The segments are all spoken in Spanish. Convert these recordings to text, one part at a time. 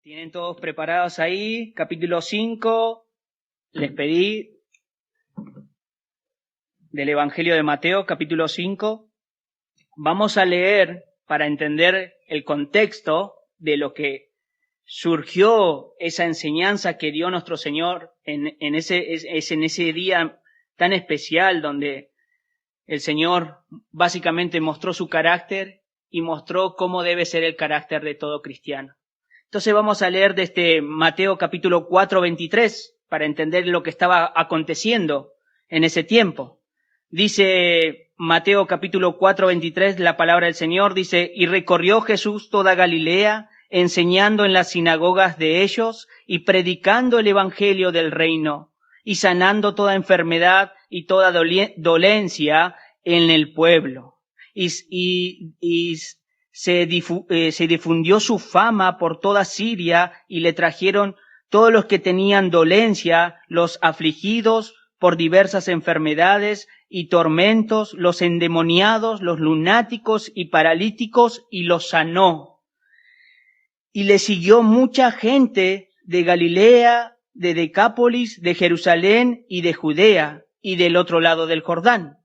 ¿Tienen todos preparados ahí? Capítulo 5, les pedí del Evangelio de Mateo, capítulo 5. Vamos a leer para entender el contexto de lo que surgió esa enseñanza que dio nuestro Señor en ese día tan especial donde el Señor básicamente mostró su carácter y mostró cómo debe ser el carácter de todo cristiano. Entonces vamos a leer desde Mateo capítulo 4, 23 para entender lo que estaba aconteciendo en ese tiempo. Dice Mateo capítulo 4, 23, la palabra del Señor dice: y recorrió Jesús toda Galilea, enseñando en las sinagogas de ellos y predicando el evangelio del reino y sanando toda enfermedad y toda dolencia en el pueblo. Se difundió su fama por toda Siria y le trajeron todos los que tenían dolencia, los afligidos por diversas enfermedades y tormentos, los endemoniados, los lunáticos y paralíticos, y los sanó. Y le siguió mucha gente de Galilea, de Decápolis, de Jerusalén y de Judea y del otro lado del Jordán.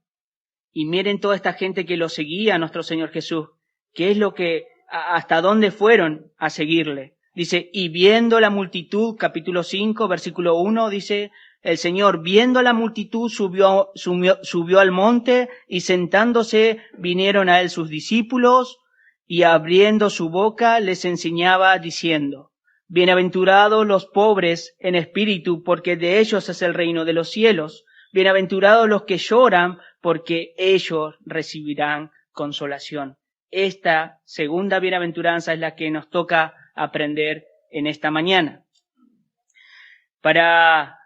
Y miren toda esta gente que lo seguía a nuestro Señor Jesús. ¿Qué es lo que, hasta dónde fueron a seguirle? Dice, y viendo la multitud, capítulo 5, versículo 1, dice, el Señor, viendo la multitud, subió al monte, y sentándose vinieron a él sus discípulos, y abriendo su boca les enseñaba diciendo, bienaventurados los pobres en espíritu, porque de ellos es el reino de los cielos. Bienaventurados los que lloran, porque ellos recibirán consolación. Esta segunda bienaventuranza es la que nos toca aprender en esta mañana. Para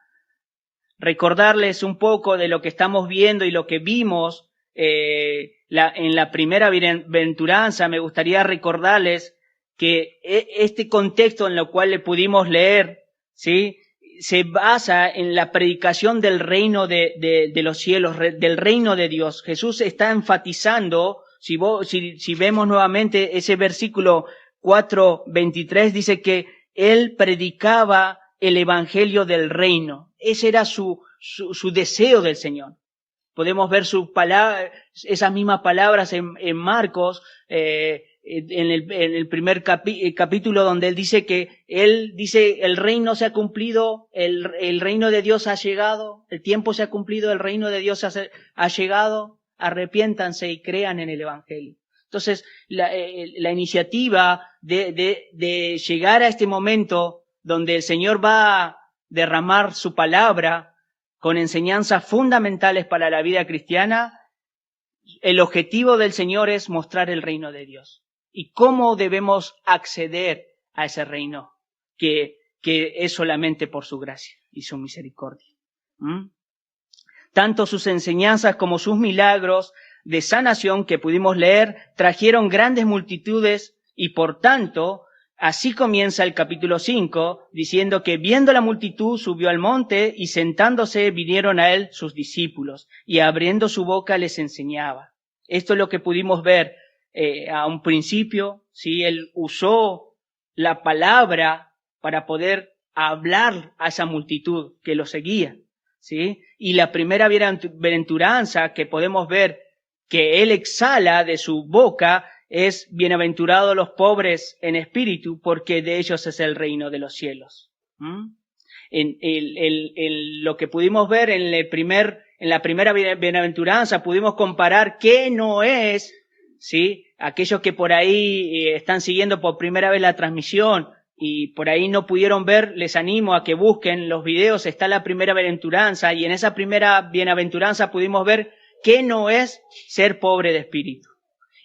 recordarles un poco de lo que estamos viendo y lo que vimos en la primera bienaventuranza, me gustaría recordarles que este contexto en el cual le pudimos leer, ¿sí?, se basa en la predicación del reino de los cielos, del reino de Dios. Jesús está enfatizando, si vemos nuevamente ese versículo 4:23, dice que él predicaba el evangelio del reino. Ese era su deseo del Señor. Podemos ver esas mismas palabras en Marcos, en el primer capítulo, donde él dice el reino se ha cumplido, el reino de Dios ha llegado, el tiempo se ha cumplido, el reino de Dios ha llegado, arrepiéntanse y crean en el evangelio. Entonces, la iniciativa de llegar a este momento donde el Señor va a derramar su palabra con enseñanzas fundamentales para la vida cristiana, el objetivo del Señor es mostrar el reino de Dios. ¿Y cómo debemos acceder a ese reino que es solamente por su gracia y su misericordia? Tanto sus enseñanzas como sus milagros de sanación que pudimos leer trajeron grandes multitudes y por tanto, así comienza el capítulo 5 diciendo que viendo la multitud subió al monte y sentándose vinieron a él sus discípulos y abriendo su boca les enseñaba. Esto es lo que pudimos ver a un principio, ¿sí? Él usó la palabra para poder hablar a esa multitud que lo seguía, ¿sí? Y la primera bienaventuranza que podemos ver que él exhala de su boca es bienaventurados los pobres en espíritu, porque de ellos es el reino de los cielos. Lo que pudimos ver en la primera bienaventuranza, pudimos comparar qué no es, ¿sí? Aquellos que por ahí están siguiendo por primera vez la transmisión y por ahí no pudieron ver, les animo a que busquen los videos, está la primera bienaventuranza, y en esa primera bienaventuranza pudimos ver qué no es ser pobre de espíritu.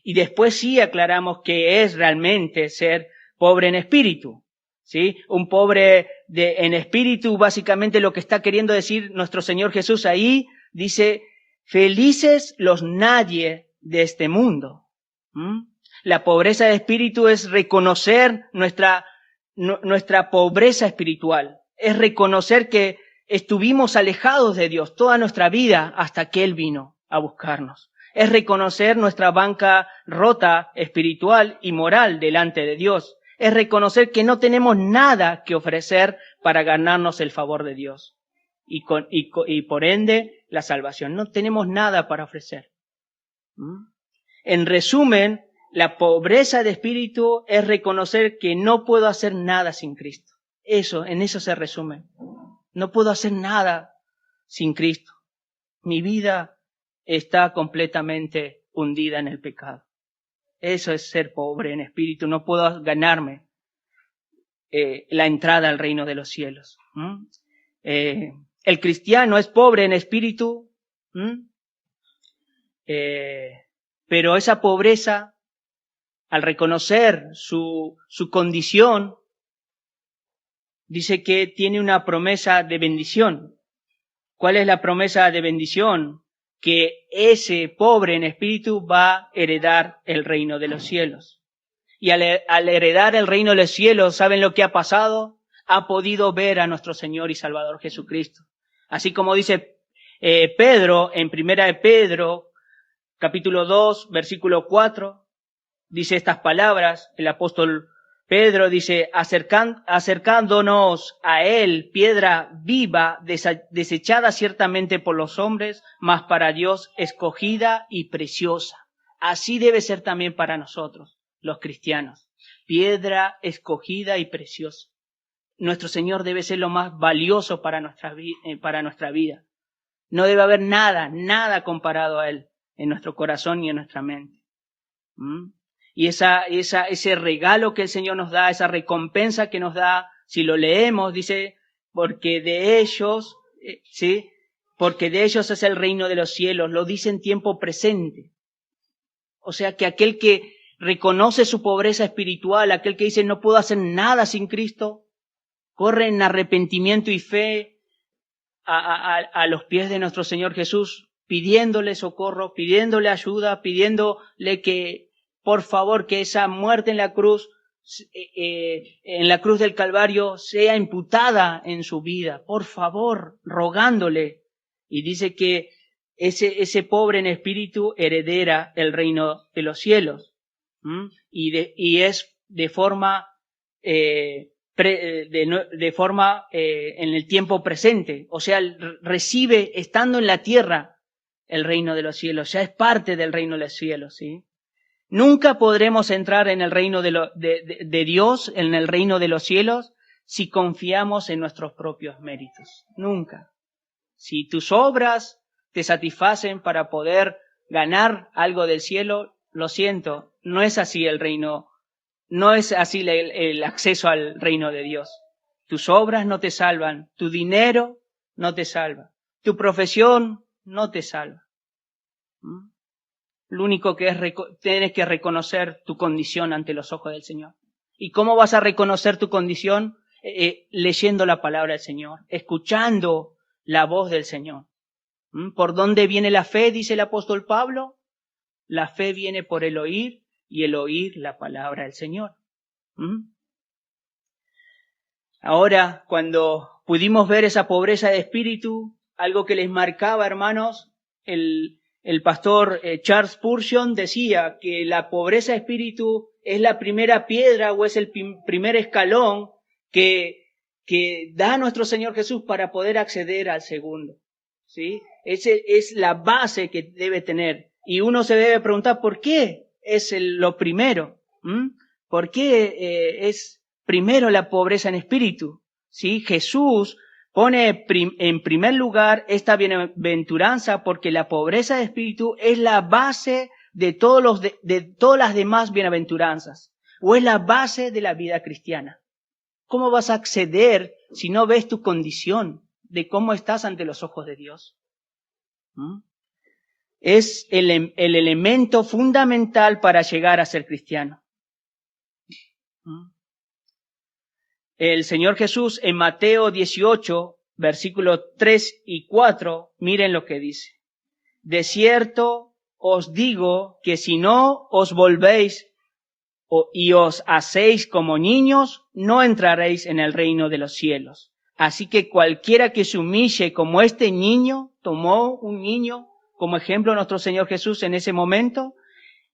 Y después sí aclaramos qué es realmente ser pobre en espíritu, ¿sí? Un pobre en espíritu, básicamente lo que está queriendo decir nuestro Señor Jesús ahí, dice, felices los nadie de este mundo. La pobreza de espíritu es reconocer nuestra pobreza espiritual, es reconocer que estuvimos alejados de Dios toda nuestra vida hasta que Él vino a buscarnos. Es reconocer nuestra banca rota espiritual y moral delante de Dios. Es reconocer que no tenemos nada que ofrecer para ganarnos el favor de Dios. Y por ende, la salvación. No tenemos nada para ofrecer. En resumen, la pobreza de espíritu es reconocer que no puedo hacer nada sin Cristo. En eso se resume. No puedo hacer nada sin Cristo. Mi vida está completamente hundida en el pecado. Eso es ser pobre en espíritu. No puedo ganarme la entrada al reino de los cielos. El cristiano es pobre en espíritu, pero esa pobreza, al reconocer su condición, dice que tiene una promesa de bendición. ¿Cuál es la promesa de bendición? Que ese pobre en espíritu va a heredar el reino de los cielos. Y al heredar el reino de los cielos, ¿saben lo que ha pasado? Ha podido ver a nuestro Señor y Salvador Jesucristo. Así como dice Pedro, en Primera de Pedro, capítulo 2, versículo 4, dice estas palabras, el apóstol Pedro dice, acercándonos a él, piedra viva, desechada ciertamente por los hombres, mas para Dios escogida y preciosa. Así debe ser también para nosotros, los cristianos. Piedra escogida y preciosa. Nuestro Señor debe ser lo más valioso para nuestra vida. No debe haber nada comparado a Él en nuestro corazón y en nuestra mente. Y ese regalo que el Señor nos da, esa recompensa que nos da, si lo leemos, dice, porque de ellos es el reino de los cielos, lo dice en tiempo presente. O sea que aquel que reconoce su pobreza espiritual, aquel que dice no puedo hacer nada sin Cristo, corre en arrepentimiento y fe a los pies de nuestro Señor Jesús, pidiéndole socorro, pidiéndole ayuda, pidiéndole que, por favor, que esa muerte en la cruz del Calvario sea imputada en su vida. Por favor, rogándole. Y dice que ese pobre en espíritu heredera el reino de los cielos. Y es de forma en el tiempo presente. O sea, recibe, estando en la tierra, el reino de los cielos. Ya es parte del reino de los cielos, ¿sí? Nunca podremos entrar en el reino de Dios, en el reino de los cielos, si confiamos en nuestros propios méritos. Nunca. Si tus obras te satisfacen para poder ganar algo del cielo, lo siento, no es así el reino, no es así el acceso al reino de Dios. Tus obras no te salvan, tu dinero no te salva, tu profesión no te salva. Lo único que tienes que reconocer tu condición ante los ojos del Señor. ¿Y cómo vas a reconocer tu condición? Leyendo la palabra del Señor, escuchando la voz del Señor. ¿Por dónde viene la fe? Dice el apóstol Pablo. La fe viene por el oír y el oír la palabra del Señor. Ahora, cuando pudimos ver esa pobreza de espíritu, algo que les marcaba, hermanos, el pastor Charles Spurgeon decía que la pobreza de espíritu es la primera piedra o es el primer escalón que da nuestro Señor Jesús para poder acceder al segundo. ¿Sí? Ese es la base que debe tener. Y uno se debe preguntar, ¿por qué es lo primero? ¿Por qué es primero la pobreza en espíritu? ¿Sí? Jesús pone en primer lugar esta bienaventuranza porque la pobreza de espíritu es la base de todas las demás bienaventuranzas, o es la base de la vida cristiana. ¿Cómo vas a acceder si no ves tu condición de cómo estás ante los ojos de Dios? Es el elemento fundamental para llegar a ser cristiano. El Señor Jesús en Mateo 18, versículos 3 y 4, miren lo que dice. De cierto os digo que si no os volvéis y os hacéis como niños, no entraréis en el reino de los cielos. Así que cualquiera que se humille como este niño, tomó un niño como ejemplo nuestro Señor Jesús en ese momento,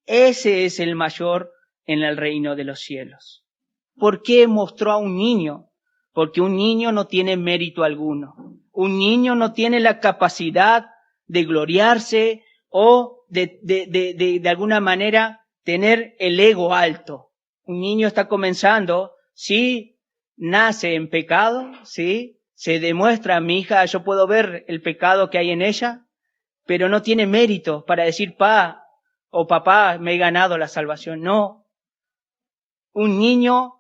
ese es el mayor en el reino de los cielos. ¿Por qué mostró a un niño? Porque un niño no tiene mérito alguno. Un niño no tiene la capacidad de gloriarse o de alguna manera tener el ego alto. Un niño está comenzando, sí, nace en pecado, sí, se demuestra, mi hija, yo puedo ver el pecado que hay en ella, pero no tiene mérito para decir, pa o papá, me he ganado la salvación. No. Un niño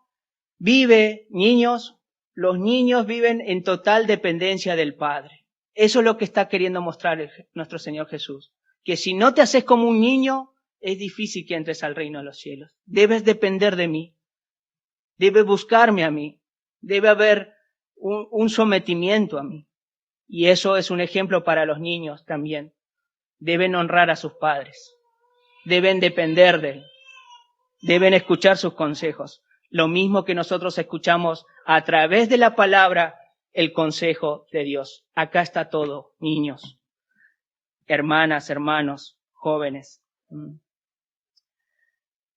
los niños viven en total dependencia del Padre. Eso es lo que está queriendo mostrar nuestro Señor Jesús. Que si no te haces como un niño, es difícil que entres al reino de los cielos. Debes depender de mí. Debes buscarme a mí. Debe haber un sometimiento a mí. Y eso es un ejemplo para los niños también. Deben honrar a sus padres. Deben depender de él. Deben escuchar sus consejos. Lo mismo que nosotros escuchamos a través de la palabra, el consejo de Dios. Acá está todo, niños, hermanas, hermanos, jóvenes.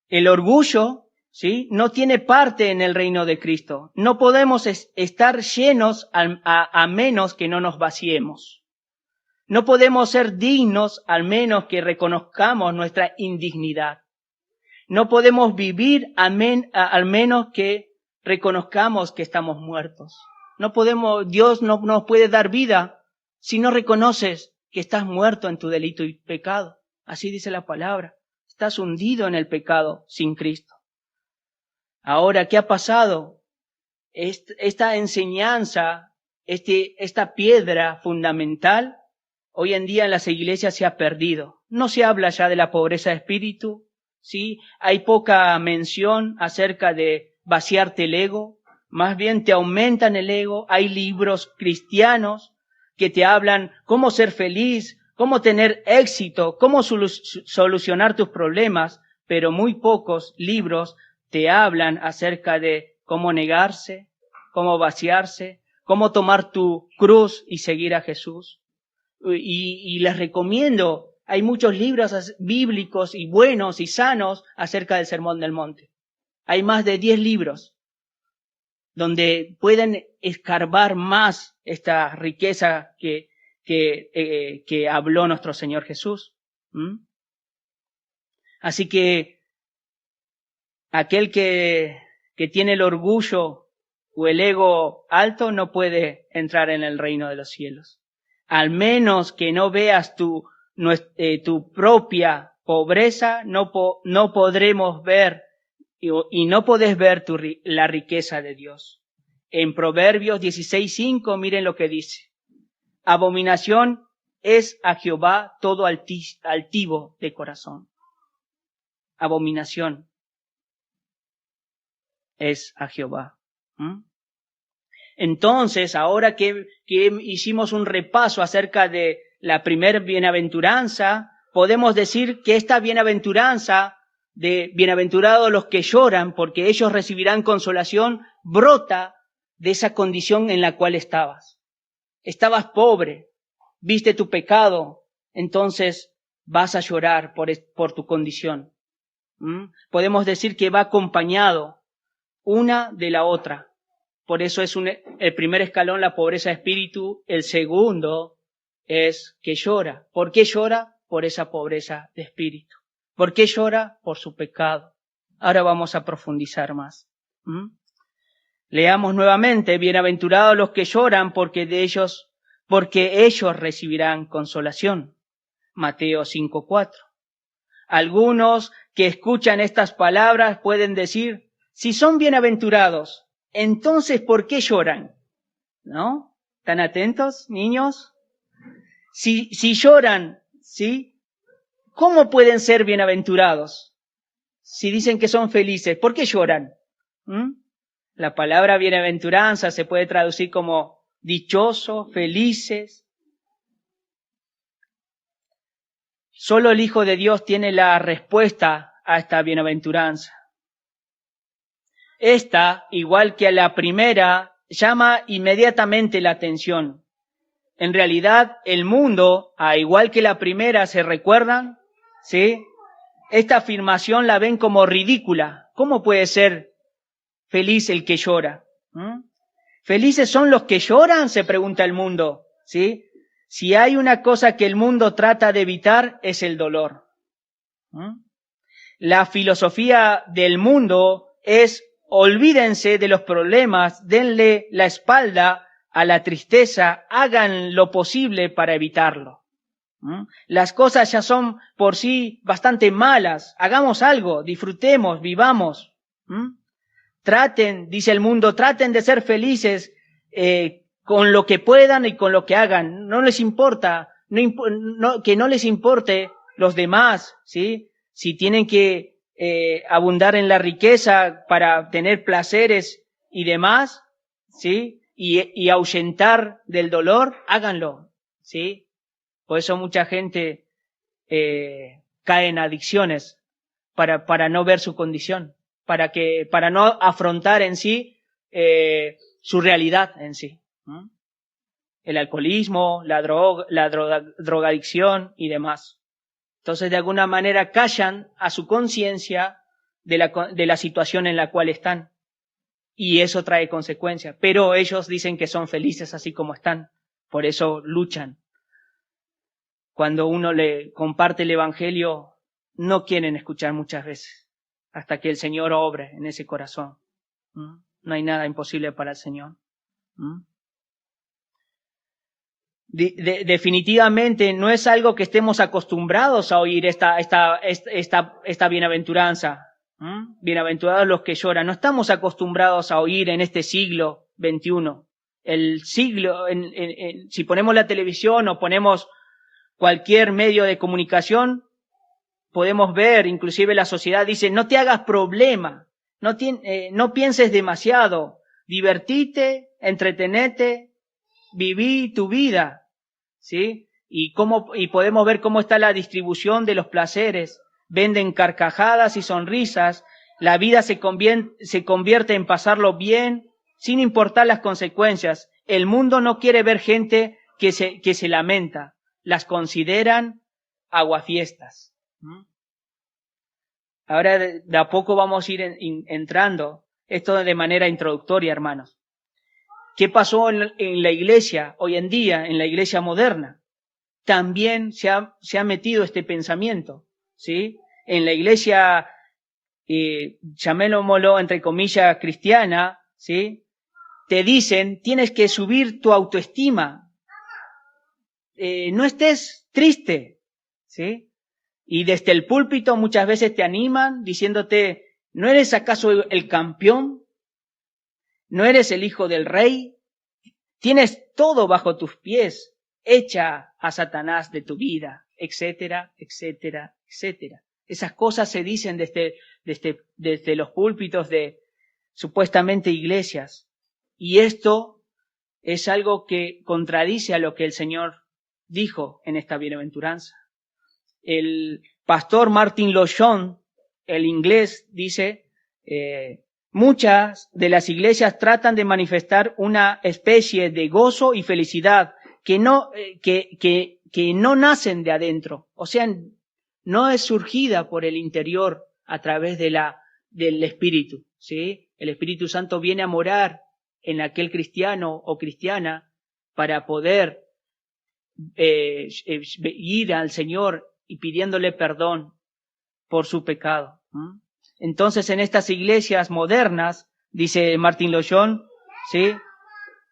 El orgullo, ¿sí?, no tiene parte en el reino de Cristo. No podemos estar llenos a menos que no nos vaciemos. No podemos ser dignos al menos que reconozcamos nuestra indignidad. No podemos vivir al menos que reconozcamos que estamos muertos. Dios no nos puede dar vida si no reconoces que estás muerto en tu delito y pecado. Así dice la palabra. Estás hundido en el pecado sin Cristo. Ahora, ¿qué ha pasado? Esta enseñanza, esta piedra fundamental, hoy en día en las iglesias se ha perdido. No se habla ya de la pobreza de espíritu. ¿Sí? Hay poca mención acerca de vaciarte el ego, más bien te aumentan el ego. Hay libros cristianos que te hablan cómo ser feliz, cómo tener éxito, cómo solucionar tus problemas, pero muy pocos libros te hablan acerca de cómo negarse, cómo vaciarse, cómo tomar tu cruz y seguir a Jesús. Y les recomiendo, hay muchos libros bíblicos y buenos y sanos acerca del Sermón del Monte. Hay más de 10 libros donde pueden escarbar más esta riqueza que habló nuestro Señor Jesús. Así que aquel que tiene el orgullo o el ego alto no puede entrar en el reino de los cielos. Al menos que no veas tu propia pobreza, no podremos ver y no podés ver la riqueza de Dios. En Proverbios 16:5, miren lo que dice. Abominación es a Jehová todo altivo de corazón. Abominación es a Jehová. Entonces, ahora que hicimos un repaso acerca de la primer bienaventuranza, podemos decir que esta bienaventuranza de bienaventurados los que lloran porque ellos recibirán consolación, brota de esa condición en la cual estabas. Estabas pobre, viste tu pecado, entonces vas a llorar por tu condición. Podemos decir que va acompañado una de la otra. Por eso es el primer escalón la pobreza de espíritu, el segundo es que llora. ¿Por qué llora? Por esa pobreza de espíritu. ¿Por qué llora? Por su pecado. Ahora vamos a profundizar más. Leamos nuevamente, bienaventurados los que lloran porque ellos recibirán consolación. Mateo 5:4. Algunos que escuchan estas palabras pueden decir, si son bienaventurados, entonces ¿por qué lloran? ¿No? ¿Están atentos, niños? Si lloran, ¿sí? ¿Cómo pueden ser bienaventurados? Si dicen que son felices, ¿por qué lloran? La palabra bienaventuranza se puede traducir como dichoso, felices. Solo el Hijo de Dios tiene la respuesta a esta bienaventuranza. Esta, igual que a la primera, llama inmediatamente la atención. En realidad, el mundo, igual que la primera, ¿se recuerdan? ¿Sí? Esta afirmación la ven como ridícula. ¿Cómo puede ser feliz el que llora. ¿Felices son los que lloran?, se pregunta el mundo, ¿sí? Si hay una cosa que el mundo trata de evitar, es el dolor. La filosofía del mundo es: olvídense de los problemas, denle la espalda a la tristeza, hagan lo posible para evitarlo. Las cosas ya son por sí bastante malas, hagamos algo, disfrutemos, vivamos. Traten, dice el mundo, traten de ser felices con lo que puedan y con lo que hagan. No les importa, que no les importe los demás, ¿sí? Si tienen que abundar en la riqueza para tener placeres y demás, ¿sí? Y ahuyentar del dolor, háganlo, ¿sí? Por eso mucha gente cae en adicciones para no ver su condición, para no afrontar en sí su realidad en sí. El alcoholismo, la drogadicción y demás. Entonces, de alguna manera callan a su conciencia de la situación en la cual están. Y eso trae consecuencias. Pero ellos dicen que son felices así como están. Por eso luchan. Cuando uno le comparte el evangelio, no quieren escuchar muchas veces, hasta que el Señor obre en ese corazón. No hay nada imposible para el Señor. Definitivamente no es algo que estemos acostumbrados a oír esta bienaventuranza. Bienaventurados los que lloran. No estamos acostumbrados a oír en este siglo XXI. El siglo, si ponemos la televisión o ponemos cualquier medio de comunicación, podemos ver, inclusive la sociedad dice: no te hagas problema, no pienses demasiado, divertite, entretenete, viví tu vida, ¿sí? Y podemos ver cómo está la distribución de los placeres. Venden carcajadas y sonrisas. La vida se convierte en pasarlo bien, sin importar las consecuencias. El mundo no quiere ver gente que se lamenta. Las consideran aguafiestas. Ahora de a poco vamos a ir entrando. Esto de manera introductoria, hermanos. ¿Qué pasó en la iglesia hoy en día, en la iglesia moderna? También se ha metido este pensamiento, ¿sí? En la iglesia, llamémoslo entre comillas cristiana, ¿sí? Te dicen: tienes que subir tu autoestima. No estés triste, ¿sí? Y desde el púlpito muchas veces te animan diciéndote: ¿no eres acaso el campeón? ¿No eres el hijo del rey? Tienes todo bajo tus pies. Echa a Satanás de tu vida, etcétera, etcétera, etcétera. Esas cosas se dicen desde los púlpitos de supuestamente iglesias. Y esto es algo que contradice a lo que el Señor dijo en esta bienaventuranza. El pastor Martin Lloyd-Jones, el inglés, dice: muchas de las iglesias tratan de manifestar una especie de gozo y felicidad que no nacen de adentro, o sea, no es surgida por el interior a través del Espíritu, ¿sí? El Espíritu Santo viene a morar en aquel cristiano o cristiana para poder ir al Señor y pidiéndole perdón por su pecado. Entonces, en estas iglesias modernas, dice Martin Lloyd-Jones, ¿sí?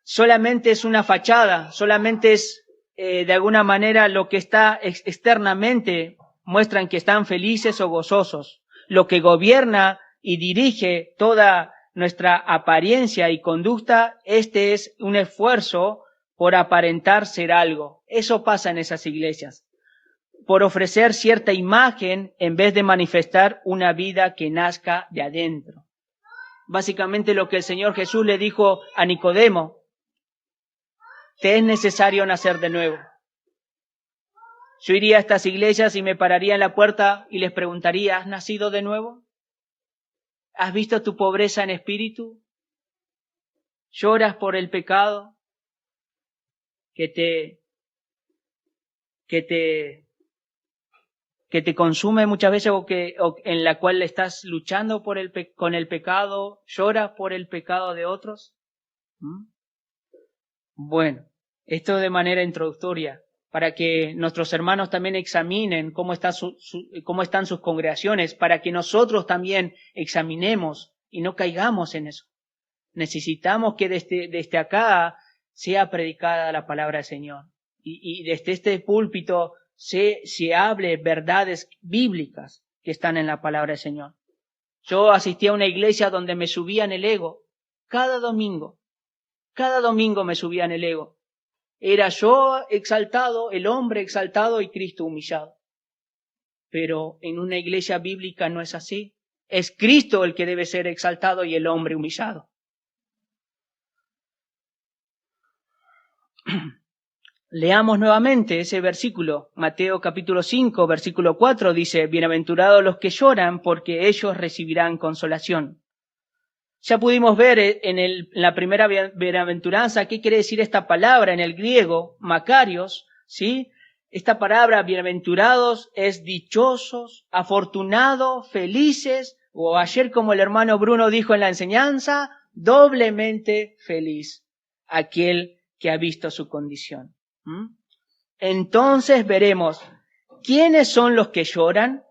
Solamente es una fachada, solamente es de alguna manera lo que está externamente, muestran que están felices o gozosos. Lo que gobierna y dirige toda nuestra apariencia y conducta, este es un esfuerzo por aparentar ser algo. Eso pasa en esas iglesias. Por ofrecer cierta imagen en vez de manifestar una vida que nazca de adentro. Básicamente lo que el Señor Jesús le dijo a Nicodemo: te es necesario nacer de nuevo. Yo iría a estas iglesias y me pararía en la puerta y les preguntaría: ¿has nacido de nuevo? ¿Has visto tu pobreza en espíritu? ¿Lloras por el pecado que que te consume muchas veces o en la cual estás luchando con el pecado, lloras por el pecado de otros? Bueno, esto de manera introductoria, para que nuestros hermanos también examinen cómo están sus congregaciones, para que nosotros también examinemos y no caigamos en eso. Necesitamos que desde acá sea predicada la palabra del Señor y desde este púlpito se hable verdades bíblicas que están en la palabra del Señor. Yo asistí a una iglesia donde me subían el ego cada domingo me subían el ego. Era yo exaltado, el hombre exaltado y Cristo humillado. Pero en una iglesia bíblica no es así. Es Cristo el que debe ser exaltado y el hombre humillado. Leamos nuevamente ese versículo. Mateo capítulo 5, versículo 4 dice, bienaventurados los que lloran porque ellos recibirán consolación. Ya pudimos ver en la primera bienaventuranza qué quiere decir esta palabra en el griego, makarios, ¿sí? Esta palabra bienaventurados es dichosos, afortunados, felices, o ayer como el hermano Bruno dijo en la enseñanza, doblemente feliz aquel que ha visto su condición. Entonces veremos quiénes son los que lloran,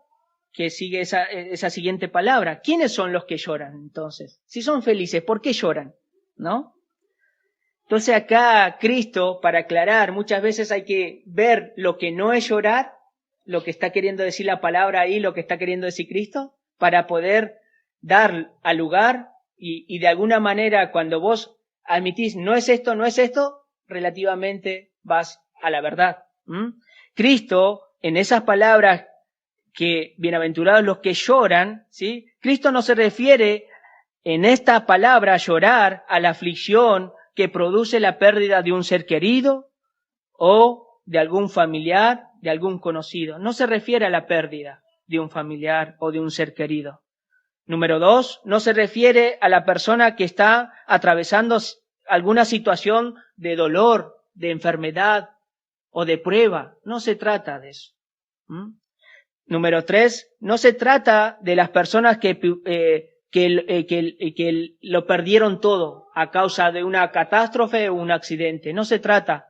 que sigue esa siguiente palabra. ¿Quiénes son los que lloran entonces? Si son felices, ¿por qué lloran? ¿No? Entonces acá Cristo, para aclarar, muchas veces hay que ver lo que no es llorar, lo que está queriendo decir la palabra ahí, lo que está queriendo decir Cristo, para poder dar al lugar y de alguna manera cuando vos admitís no es esto, relativamente vas a la verdad. Cristo, en esas palabras que bienaventurados los que lloran, ¿sí? Cristo no se refiere en esta palabra llorar a la aflicción que produce la pérdida de un ser querido o de algún familiar, de algún conocido. No se refiere a la pérdida de un familiar o de un ser querido. Número 2, no se refiere a la persona que está atravesando alguna situación de dolor, de enfermedad o de prueba. No se trata de eso. Número 3, no se trata de las personas que lo perdieron todo a causa de una catástrofe o un accidente. No se trata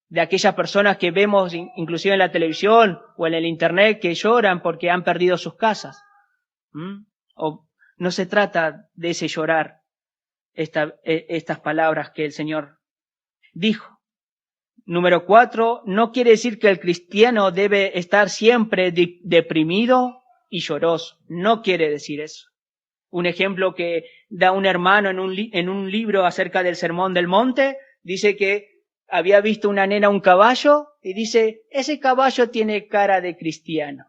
de aquellas personas que vemos inclusive en la televisión o en el internet que lloran porque han perdido sus casas. O no se trata de ese llorar, estas palabras que el Señor dijo. Número 4, no quiere decir que el cristiano debe estar siempre deprimido y lloroso. No quiere decir eso. Un ejemplo que da un hermano en un libro acerca del Sermón del Monte, dice que había visto una nena un caballo y dice, ese caballo tiene cara de cristiano.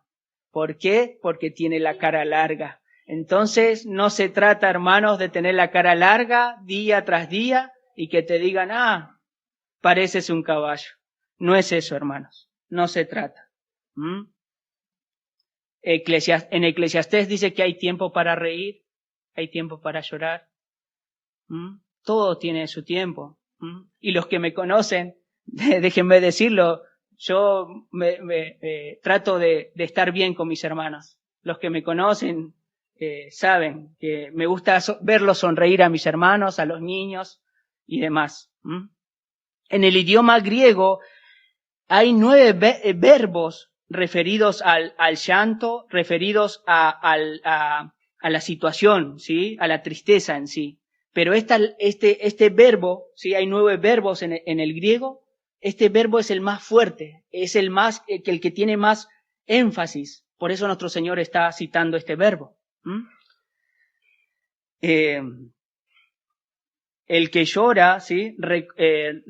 ¿Por qué? Porque tiene la cara larga. Entonces no se trata, hermanos, de tener la cara larga día tras día y que te digan, pareces un caballo. No es eso, hermanos. No se trata. En Eclesiastés dice que hay tiempo para reír, hay tiempo para llorar. Todo tiene su tiempo. Y los que me conocen, déjenme decirlo, yo trato de estar bien con mis hermanos. Los que me conocen saben que me gusta verlos sonreír a mis hermanos, a los niños y demás. En el idioma griego hay 9 verbos referidos al llanto, referidos a la situación, ¿sí? A la tristeza en sí. Pero este verbo, ¿sí? Hay 9 verbos en el griego. Este verbo es el más fuerte, es el que tiene más énfasis. Por eso nuestro Señor está citando este verbo. El que llora, ¿sí?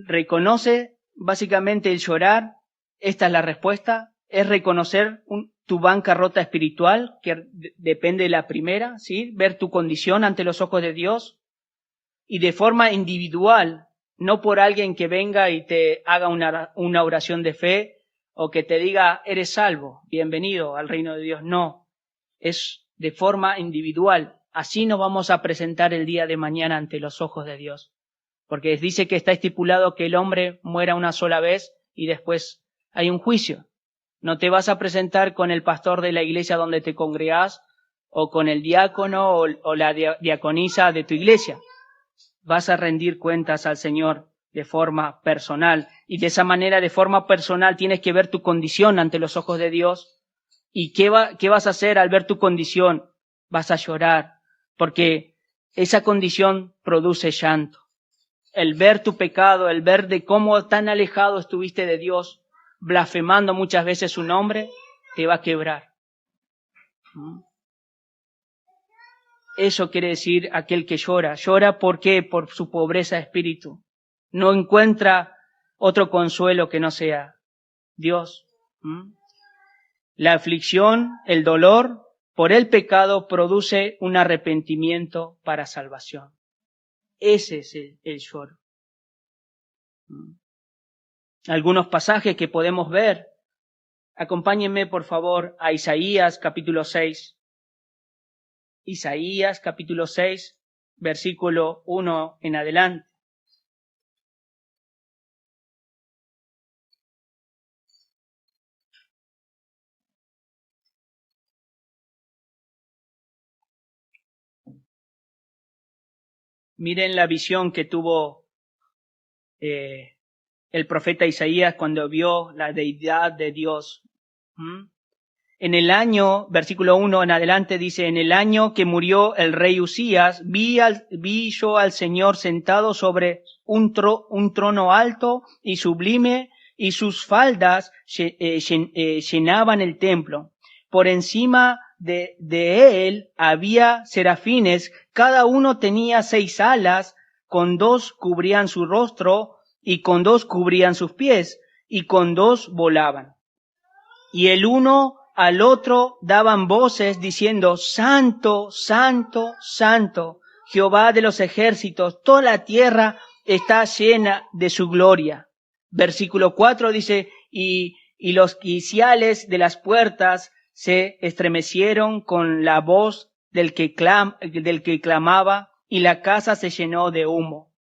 Reconoce básicamente el llorar. Esta es la respuesta. Es reconocer tu bancarrota espiritual, que depende de la primera, ¿sí? Ver tu condición ante los ojos de Dios y de forma individual, no por alguien que venga y te haga una oración de fe o que te diga, eres salvo, bienvenido al reino de Dios. No, es de forma individual. Así nos vamos a presentar el día de mañana ante los ojos de Dios. Porque dice que está estipulado que el hombre muera una sola vez y después hay un juicio. No te vas a presentar con el pastor de la iglesia donde te congregás o con el diácono o la diaconisa de tu iglesia. Vas a rendir cuentas al Señor de forma personal. Y de esa manera, de forma personal, tienes que ver tu condición ante los ojos de Dios. ¿Y qué vas a hacer al ver tu condición? Vas a llorar, porque esa condición produce llanto. El ver tu pecado, el ver de cómo tan alejado estuviste de Dios, blasfemando muchas veces su nombre, te va a quebrar. Eso quiere decir aquel que llora. ¿Llora por qué? Por su pobreza de espíritu. No encuentra otro consuelo que no sea Dios. La aflicción, el dolor por el pecado produce un arrepentimiento para salvación. Ese es el lloro. Algunos pasajes que podemos ver. Acompáñenme, por favor, a Isaías capítulo 6. Isaías capítulo 6, versículo 1 en adelante. Miren la visión que tuvo el profeta Isaías cuando vio la deidad de Dios. En el año, versículo 1 en adelante dice, en el año que murió el rey Usías, vi yo al Señor sentado sobre un trono alto y sublime, y sus faldas llenaban el templo. Por encima de él había serafines, cada uno tenía 6 alas, con 2 cubrían su rostro, y con 2 cubrían sus pies, y con 2 volaban. Y el uno al otro daban voces diciendo, Santo, Santo, Santo, Jehová de los ejércitos, toda la tierra está llena de su gloria. Versículo 4 dice, y los quiciales de las puertas se estremecieron con la voz del que clamaba, y la casa se llenó de humo.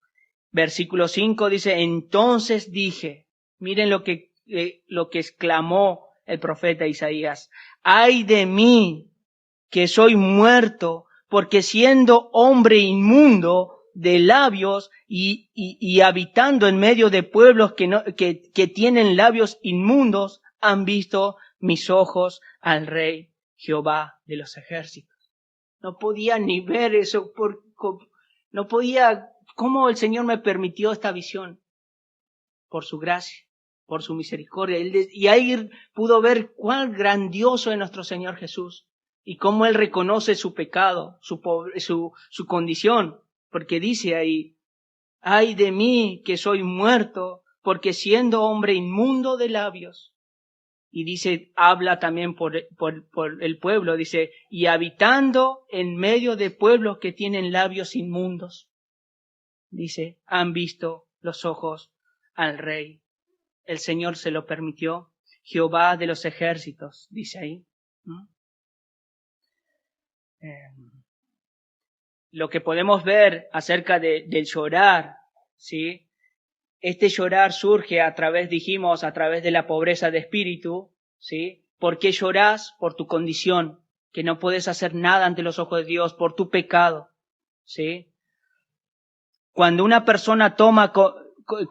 Versículo 5 dice, entonces dije, miren lo que exclamó el profeta Isaías, ¡ay de mí, que soy muerto, porque siendo hombre inmundo de labios y habitando en medio de pueblos que tienen labios inmundos, han visto mis ojos al Rey Jehová de los ejércitos? No podía ni ver eso, no podía, ¿cómo el Señor me permitió esta visión? Por su gracia, por su misericordia. Y ahí pudo ver cuán grandioso es nuestro Señor Jesús y cómo Él reconoce su pecado, su condición, porque dice ahí, ay de mí que soy muerto, porque siendo hombre inmundo de labios. Y dice, habla también por el pueblo, dice, y habitando en medio de pueblos que tienen labios inmundos, dice, han visto los ojos al Rey. El Señor se lo permitió. Jehová de los ejércitos, dice ahí. Lo que podemos ver acerca del llorar, ¿sí? Este llorar surge a través de la pobreza de espíritu, ¿sí? ¿Por qué llorás? Por tu condición, que no puedes hacer nada ante los ojos de Dios, por tu pecado, ¿sí? Cuando una persona toma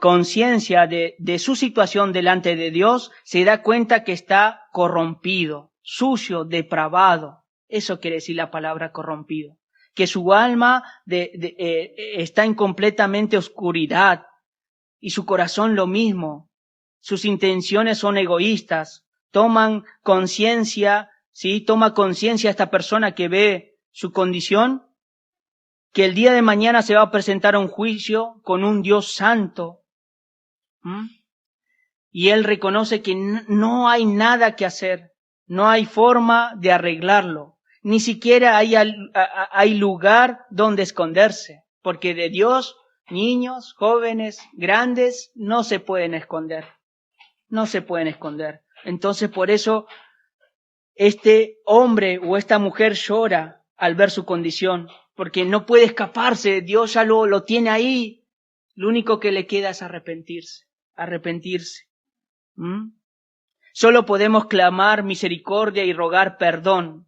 conciencia de su situación delante de Dios, se da cuenta que está corrompido, sucio, depravado. Eso quiere decir la palabra corrompido. Que su alma está en completamente oscuridad y su corazón lo mismo. Sus intenciones son egoístas. Toman conciencia, ¿sí? Toma conciencia esta persona que ve su condición, que el día de mañana se va a presentar a un juicio con un Dios santo. Y él reconoce que no hay nada que hacer, no hay forma de arreglarlo, ni siquiera hay lugar donde esconderse, porque de Dios, niños, jóvenes, grandes, no se pueden esconder, no se pueden esconder. Entonces por eso este hombre o esta mujer llora al ver su condición, porque no puede escaparse, Dios ya lo tiene ahí. Lo único que le queda es arrepentirse. Solo podemos clamar misericordia y rogar perdón,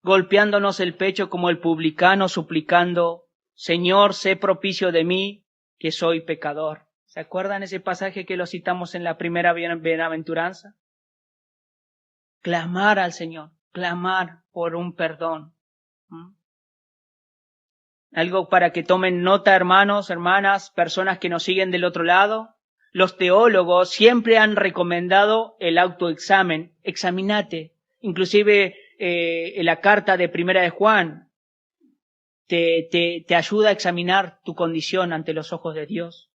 golpeándonos el pecho como el publicano suplicando, Señor, sé propicio de mí, que soy pecador. ¿Se acuerdan ese pasaje que lo citamos en la primera bienaventuranza? Clamar al Señor, clamar por un perdón. Algo para que tomen nota, hermanos, hermanas, personas que nos siguen del otro lado. Los teólogos siempre han recomendado el autoexamen. Examínate. Inclusive en la carta de Primera de Juan te ayuda a examinar tu condición ante los ojos de Dios.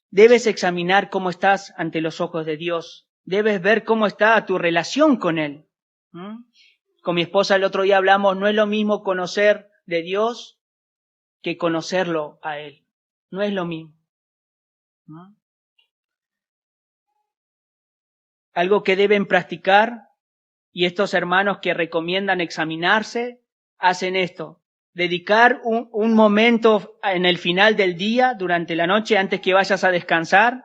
Debes examinar cómo estás ante los ojos de Dios. Debes ver cómo está tu relación con Él. Con mi esposa el otro día hablamos, no es lo mismo conocer de Dios que conocerlo a Él. No es lo mismo. Algo que deben practicar, y estos hermanos que recomiendan examinarse, hacen esto. Dedicar un momento en el final del día, durante la noche, antes que vayas a descansar,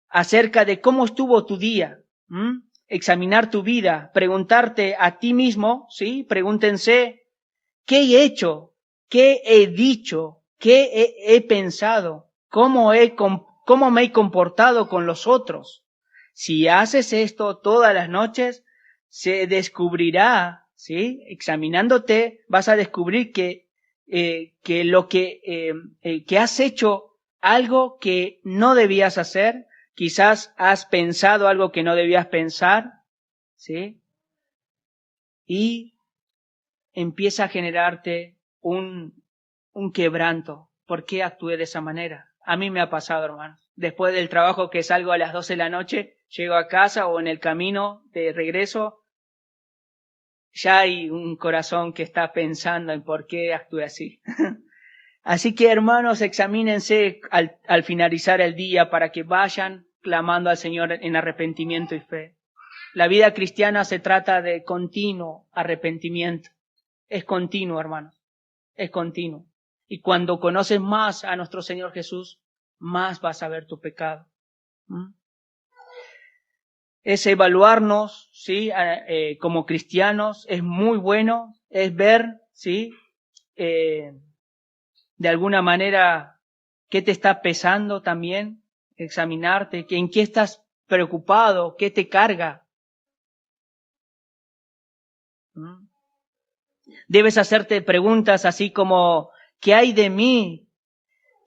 acerca de cómo estuvo tu día. Examinar tu vida, preguntarte a ti mismo, ¿sí? Pregúntense, ¿qué he hecho? ¿Qué he dicho? ¿Qué he pensado? ¿Cómo me he comportado con los otros? Si haces esto todas las noches, se descubrirá, ¿sí? Examinándote, vas a descubrir que has hecho algo que no debías hacer, quizás has pensado algo que no debías pensar, ¿sí? Y empieza a generarte un quebranto. ¿Por qué actué de esa manera? A mí me ha pasado, hermanos. Después del trabajo que salgo a las 12 de la noche, llego a casa o en el camino de regreso, ya hay un corazón que está pensando en por qué actué así. Así que, hermanos, examínense al finalizar el día para que vayan clamando al Señor en arrepentimiento y fe. La vida cristiana se trata de continuo arrepentimiento. Es continuo, hermanos. Es continuo. Y cuando conoces más a nuestro Señor Jesús, más vas a ver tu pecado. Es evaluarnos, ¿sí? Como cristianos, es muy bueno, es ver, ¿sí? De alguna manera, qué te está pesando también, examinarte, en qué estás preocupado, qué te carga. Debes hacerte preguntas así como, ¿qué hay de mí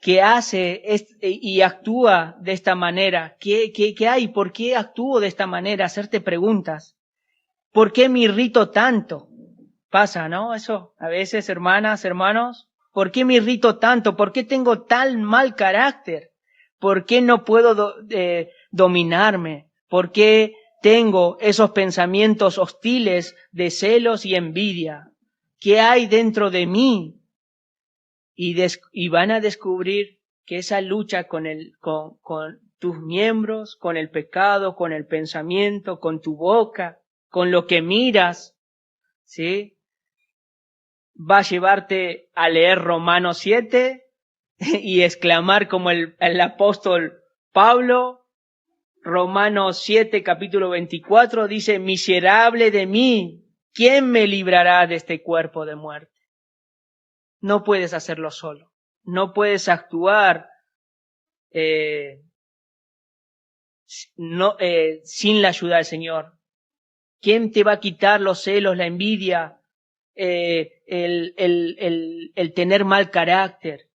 que hace y actúa de esta manera? ¿Qué hay? ¿Por qué actúo de esta manera? Hacerte preguntas. ¿Por qué me irrito tanto? Pasa, ¿no? Eso, a veces, hermanas, hermanos, ¿por qué me irrito tanto? ¿Por qué tengo tan mal carácter? ¿Por qué no puedo dominarme? ¿Por qué tengo esos pensamientos hostiles de celos y envidia? ¿Qué hay dentro de mí? Y van a descubrir que esa lucha con tus miembros, con el pecado, con el pensamiento, con tu boca, con lo que miras, ¿sí? Va a llevarte a leer Romanos 7 y exclamar como el apóstol Pablo, Romanos 7, capítulo 24, dice, miserable de mí, ¿quién me librará de este cuerpo de muerte? No puedes hacerlo solo. No puedes actuar sin la ayuda del Señor. ¿Quién te va a quitar los celos, la envidia, el tener mal carácter,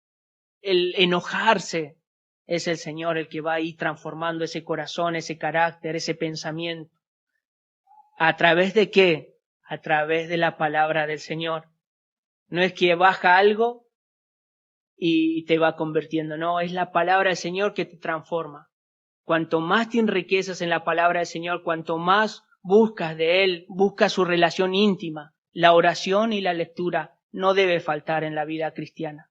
el enojarse? Es el Señor el que va a ir transformando ese corazón, ese carácter, ese pensamiento. ¿A través de qué? A través de la palabra del Señor. No es que baja algo y te va convirtiendo, no, es la palabra del Señor que te transforma. Cuanto más te enriqueces en la palabra del Señor, cuanto más buscas de Él, buscas su relación íntima, la oración y la lectura no debe faltar en la vida cristiana.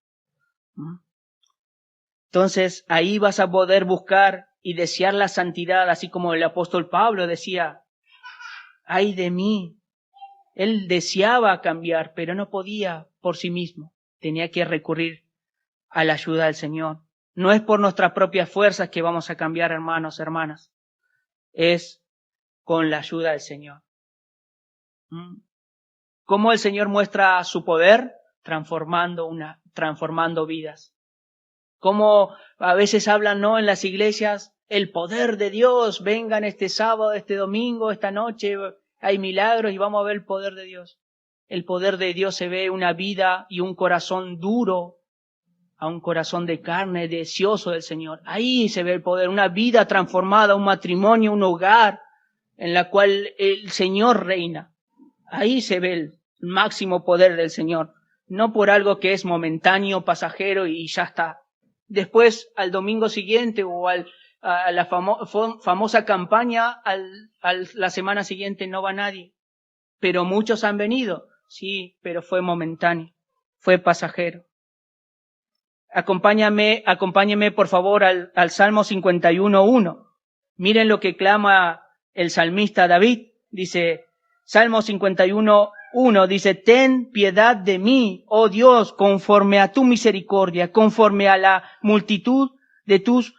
Entonces ahí vas a poder buscar y desear la santidad, así como el apóstol Pablo decía, ay de mí. Él deseaba cambiar, pero no podía por sí mismo. Tenía que recurrir a la ayuda del Señor. No es por nuestras propias fuerzas que vamos a cambiar, hermanos, hermanas. Es con la ayuda del Señor. ¿Cómo el Señor muestra su poder? Transformando vidas. Como a veces hablan, ¿no?, en las iglesias, el poder de Dios, vengan este sábado, este domingo, esta noche, hay milagros y vamos a ver el poder de Dios. El poder de Dios se ve una vida y un corazón duro, a un corazón de carne, deseoso del Señor. Ahí se ve el poder, una vida transformada, un matrimonio, un hogar, en la cual el Señor reina. Ahí se ve el máximo poder del Señor. No por algo que es momentáneo, pasajero y ya está. Después, al domingo siguiente o a la famosa campaña, la semana siguiente no va nadie. Pero muchos han venido. Sí, pero fue momentáneo. Fue pasajero. Acompáñame por favor al Salmo 51:1. Miren lo que clama el salmista David. Dice, Salmo 51:1 dice, ten piedad de mí, oh Dios, conforme a tu misericordia, conforme a la multitud de tus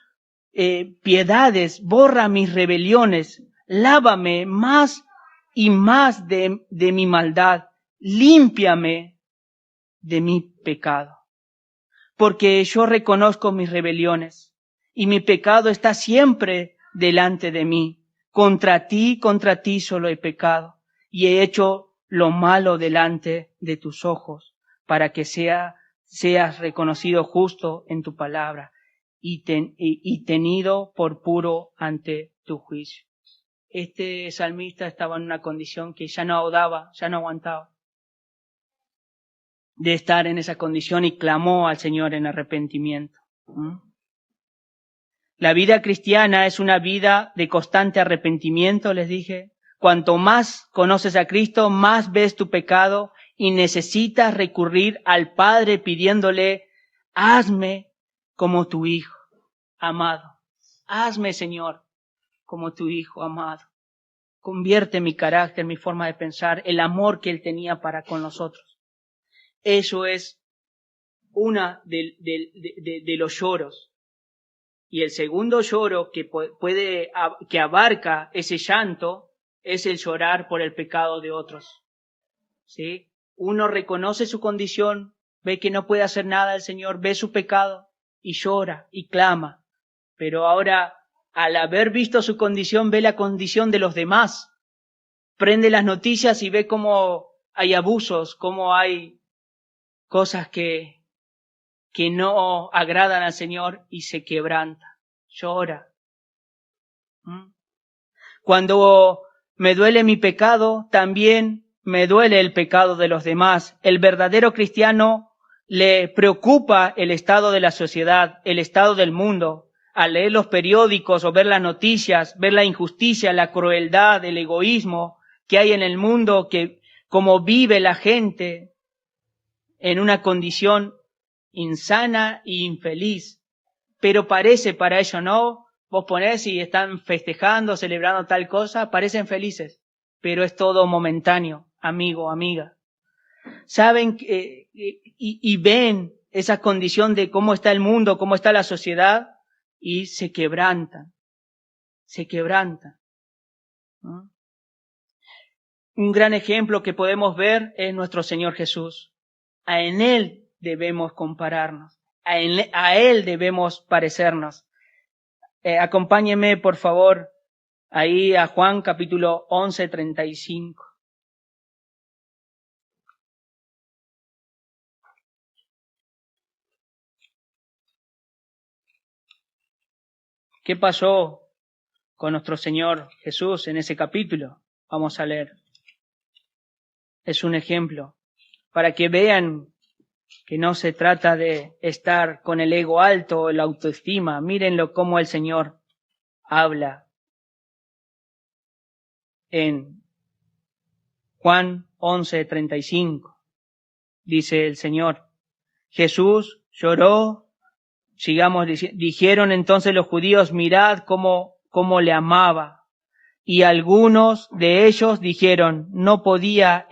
piedades, borra mis rebeliones, lávame más y más de mi maldad, límpiame de mi pecado. Porque yo reconozco mis rebeliones y mi pecado está siempre delante de mí. Contra ti solo he pecado y he hecho lo malo delante de tus ojos, para que seas reconocido justo en tu palabra y tenido por puro ante tu juicio. Este salmista estaba en una condición que ya no aguantaba de estar en esa condición y clamó al Señor en arrepentimiento. La vida cristiana es una vida de constante arrepentimiento, les dije. Cuanto más conoces a Cristo, más ves tu pecado y necesitas recurrir al Padre pidiéndole, hazme como tu Hijo amado. Hazme, Señor, como tu Hijo amado. Convierte mi carácter, mi forma de pensar, el amor que Él tenía para con nosotros. Eso es una de los lloros. Y el segundo lloro que abarca ese llanto es el llorar por el pecado de otros. ¿Sí? Uno reconoce su condición, ve que no puede hacer nada el Señor, ve su pecado y llora y clama. Pero ahora, al haber visto su condición, ve la condición de los demás. Prende las noticias y ve cómo hay abusos, cómo hay cosas que no agradan al Señor y se quebranta, llora. Cuando me duele mi pecado, también me duele el pecado de los demás. El verdadero cristiano le preocupa el estado de la sociedad, el estado del mundo. Al leer los periódicos o ver las noticias, ver la injusticia, la crueldad, el egoísmo que hay en el mundo, que como vive la gente en una condición insana e infeliz. Pero parece para ello, ¿no? Vos ponés y están festejando, celebrando tal cosa, parecen felices, pero es todo momentáneo, amigo, amiga. Saben y ven esa condición de cómo está el mundo, cómo está la sociedad, y se quebrantan. ¿No? Un gran ejemplo que podemos ver es nuestro Señor Jesús. En Él debemos compararnos, a Él debemos parecernos. Acompáñeme, por favor, ahí a Juan capítulo 11:35. ¿Qué pasó con nuestro Señor Jesús en ese capítulo? Vamos a leer. Es un ejemplo para que vean que no se trata de estar con el ego alto o la autoestima. Mírenlo cómo el Señor habla en Juan 11:35. Dice el Señor, Jesús lloró, dijeron entonces los judíos, mirad cómo le amaba. Y algunos de ellos dijeron, no podía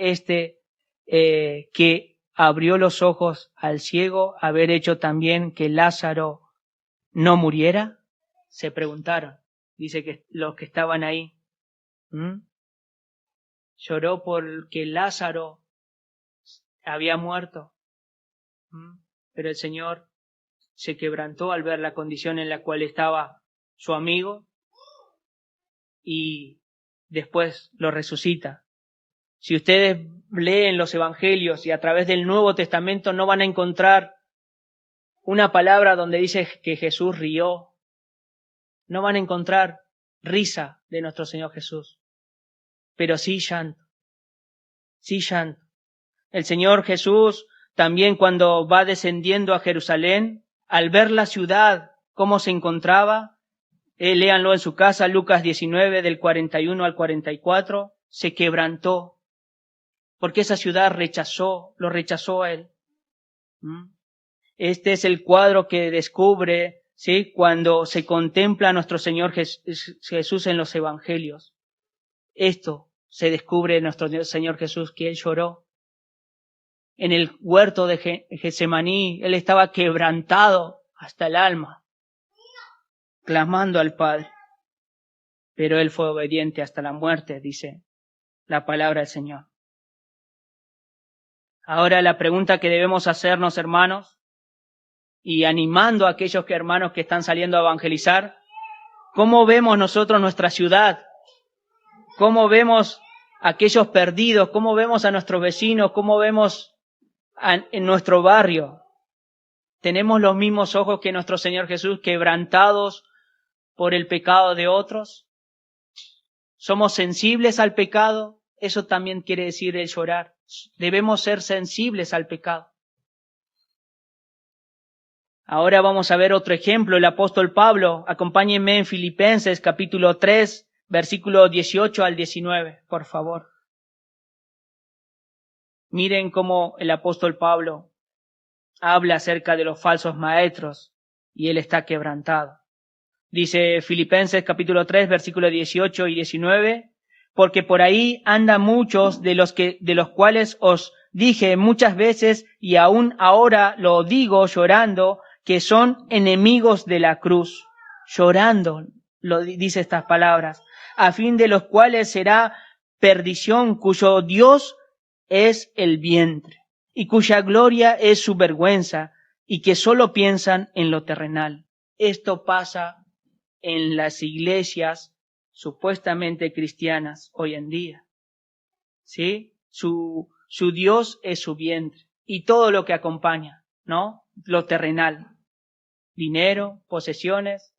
que abrió los ojos al ciego haber hecho también que Lázaro no muriera? Se preguntaron. Dice que los que estaban ahí. Lloró porque Lázaro había muerto. Pero el Señor se quebrantó al ver la condición en la cual estaba su amigo y después lo resucita. Si ustedes leen los evangelios y a través del Nuevo Testamento no van a encontrar una palabra donde dice que Jesús rió. No van a encontrar risa de nuestro Señor Jesús, pero sí llanto. Sí llanto. El Señor Jesús también cuando va descendiendo a Jerusalén, al ver la ciudad, cómo se encontraba, léanlo en su casa, Lucas 19 del 41 al 44, se quebrantó, porque esa ciudad lo rechazó a Él. Este es el cuadro que descubre, ¿sí?, cuando se contempla a nuestro Señor Jesús en los evangelios. Esto se descubre en nuestro Señor Jesús, que Él lloró. En el huerto de Getsemaní, Él estaba quebrantado hasta el alma, clamando al Padre. Pero Él fue obediente hasta la muerte, dice la palabra del Señor. Ahora la pregunta que debemos hacernos, hermanos, y animando a aquellos hermanos que están saliendo a evangelizar, ¿cómo vemos nosotros nuestra ciudad? ¿Cómo vemos a aquellos perdidos? ¿Cómo vemos a nuestros vecinos? ¿Cómo vemos en nuestro barrio? ¿Tenemos los mismos ojos que nuestro Señor Jesús, quebrantados por el pecado de otros? ¿Somos sensibles al pecado? Eso también quiere decir el llorar. Debemos ser sensibles al pecado. Ahora vamos a ver otro ejemplo, el apóstol Pablo. Acompáñenme en Filipenses capítulo 3, versículo 18 al 19, por favor. Miren cómo el apóstol Pablo habla acerca de los falsos maestros y él está quebrantado. Dice Filipenses capítulo 3, versículo 18 y 19, porque por ahí andan muchos de los cuales os dije muchas veces y aún ahora lo digo llorando, que son enemigos de la cruz. Llorando, dice estas palabras, a fin de los cuales será perdición, cuyo Dios es el vientre, y cuya gloria es su vergüenza, y que solo piensan en lo terrenal. Esto pasa en las iglesias supuestamente cristianas hoy en día. ¿Sí? Su Dios es su vientre, y todo lo que acompaña, ¿no? Lo terrenal. Dinero, posesiones,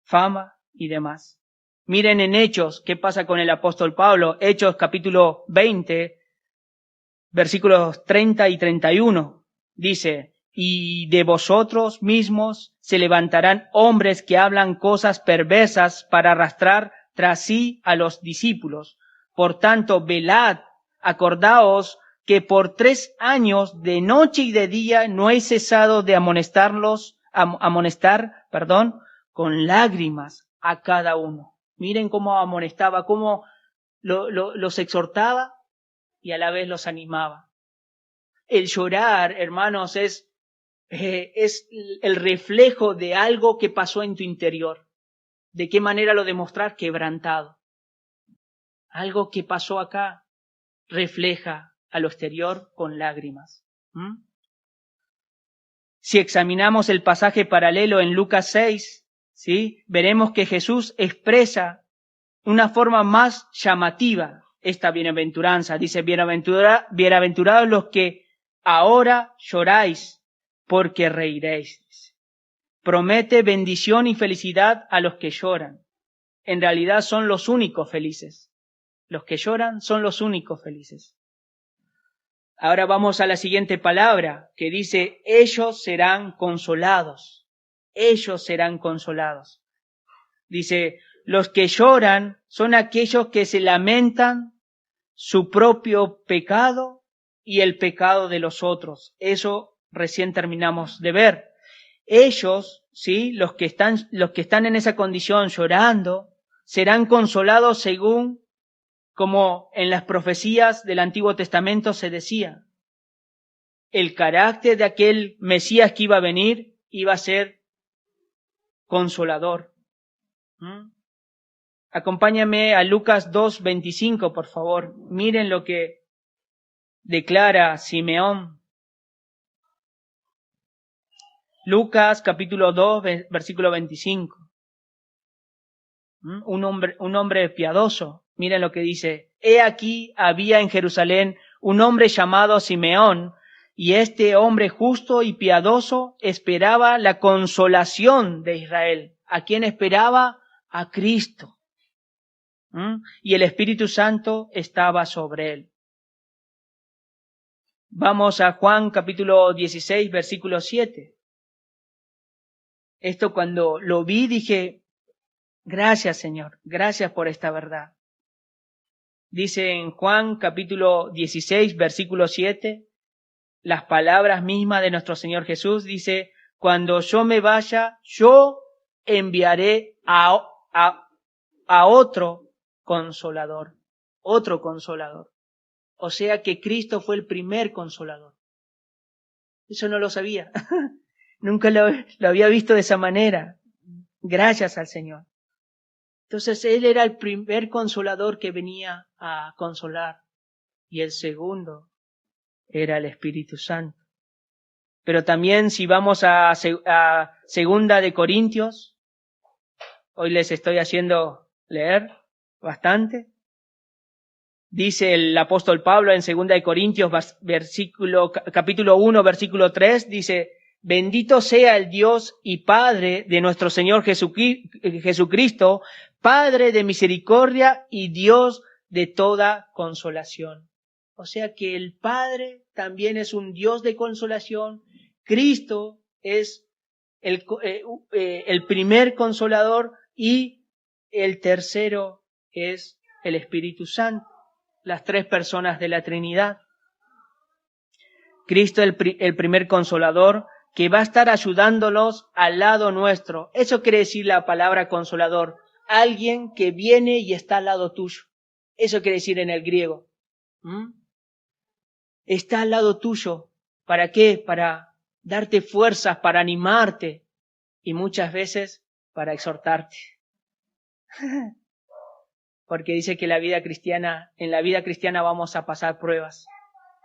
fama y demás. Miren en Hechos, ¿qué pasa con el apóstol Pablo? Hechos capítulo 20, versículos 30 y 31. Dice, y de vosotros mismos se levantarán hombres que hablan cosas perversas para arrastrar tras sí a los discípulos. Por tanto, velad, acordaos que por 3 años de noche y de día no he cesado de amonestar, con lágrimas a cada uno. Miren cómo amonestaba, cómo los exhortaba y a la vez los animaba. El llorar, hermanos, es el reflejo de algo que pasó en tu interior. ¿De qué manera lo demostrar? Quebrantado. Algo que pasó acá refleja a lo exterior con lágrimas. Si examinamos el pasaje paralelo en Lucas 6, ¿sí?, veremos que Jesús expresa una forma más llamativa esta bienaventuranza. Dice, bienaventurados los que ahora lloráis, porque reiréis. Promete bendición y felicidad a los que lloran. En realidad son los únicos felices. Los que lloran son los únicos felices. Ahora vamos a la siguiente palabra, que dice, ellos serán consolados. Ellos serán consolados. Dice, los que lloran son aquellos que se lamentan su propio pecado y el pecado de los otros. Eso recién terminamos de ver. Ellos, ¿sí?, los que están en esa condición llorando, serán consolados según como en las profecías del Antiguo Testamento se decía. El carácter de aquel Mesías que iba a venir iba a ser consolador. Acompáñame a Lucas 2:25, por favor. Miren lo que declara Simeón. Lucas capítulo 2, versículo 25. Un hombre piadoso. Miren lo que dice. He aquí había en Jerusalén un hombre llamado Simeón, y este hombre justo y piadoso esperaba la consolación de Israel. ¿A quién esperaba? A Cristo. Y el Espíritu Santo estaba sobre él. Vamos a Juan capítulo 16, versículo 7. Esto cuando lo vi dije, gracias Señor, gracias por esta verdad. Dice en Juan capítulo 16, versículo 7, las palabras mismas de nuestro Señor Jesús, dice, cuando yo me vaya, yo enviaré a otro consolador, otro consolador. O sea que Cristo fue el primer consolador. Eso no lo sabía. Nunca lo había visto de esa manera. Gracias al Señor. Entonces Él era el primer consolador que venía a consolar. Y el segundo era el Espíritu Santo. Pero también si vamos a Segunda de Corintios, hoy les estoy haciendo leer bastante. Dice el apóstol Pablo en Segunda de Corintios, capítulo 1, versículo 3, dice, bendito sea el Dios y Padre de nuestro Señor Jesucristo, Padre de misericordia y Dios de toda consolación. O sea que el Padre también es un Dios de consolación. Cristo es el primer consolador y el tercero es el Espíritu Santo. Las tres personas de la Trinidad. Cristo el primer consolador que va a estar ayudándolos al lado nuestro. Eso quiere decir la palabra consolador. Alguien que viene y está al lado tuyo. Eso quiere decir en el griego. Está al lado tuyo. ¿Para qué? Para darte fuerzas, para animarte y muchas veces para exhortarte. Porque dice que en la vida cristiana vamos a pasar pruebas,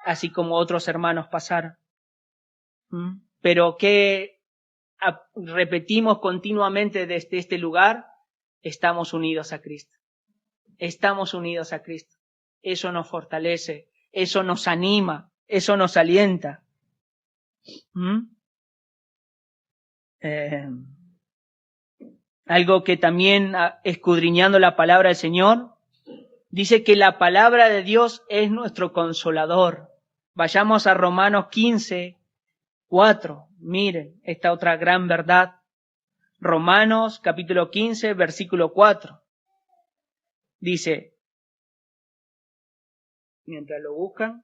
así como otros hermanos pasaron. Pero que repetimos continuamente desde este lugar, estamos unidos a Cristo. Estamos unidos a Cristo. Eso nos fortalece, eso nos anima, eso nos alienta. Algo que también, escudriñando la palabra del Señor, dice que la palabra de Dios es nuestro consolador. Vayamos a Romanos 15, 4. Miren esta otra gran verdad. Romanos capítulo 15, versículo 4. Dice, mientras lo buscan,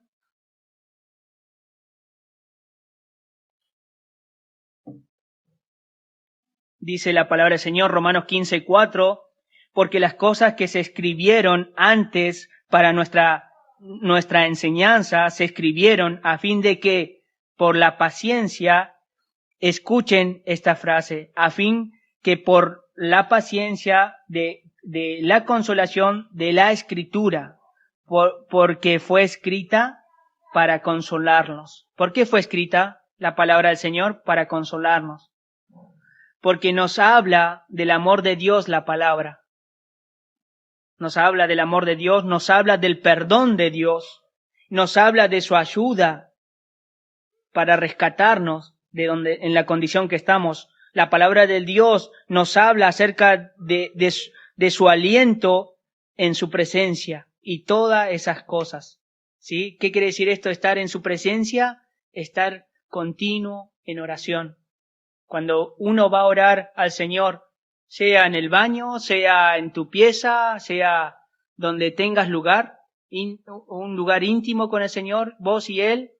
dice la palabra del Señor, Romanos 15, 4, porque las cosas que se escribieron antes para nuestra enseñanza se escribieron a fin de que por la paciencia, escuchen esta frase, a fin que por la paciencia de la consolación de la Escritura, porque fue escrita para consolarnos. ¿Por qué fue escrita la palabra del Señor? Para consolarnos. Porque nos habla del amor de Dios la palabra. Nos habla del amor de Dios, nos habla del perdón de Dios, nos habla de su ayuda para rescatarnos en la condición que estamos. La palabra de Dios nos habla acerca de su aliento en su presencia y todas esas cosas. ¿Sí? ¿Qué quiere decir esto? Estar en su presencia, estar continuo en oración. Cuando uno va a orar al Señor, sea en el baño, sea en tu pieza, sea donde tengas lugar, un lugar íntimo con el Señor, vos y Él,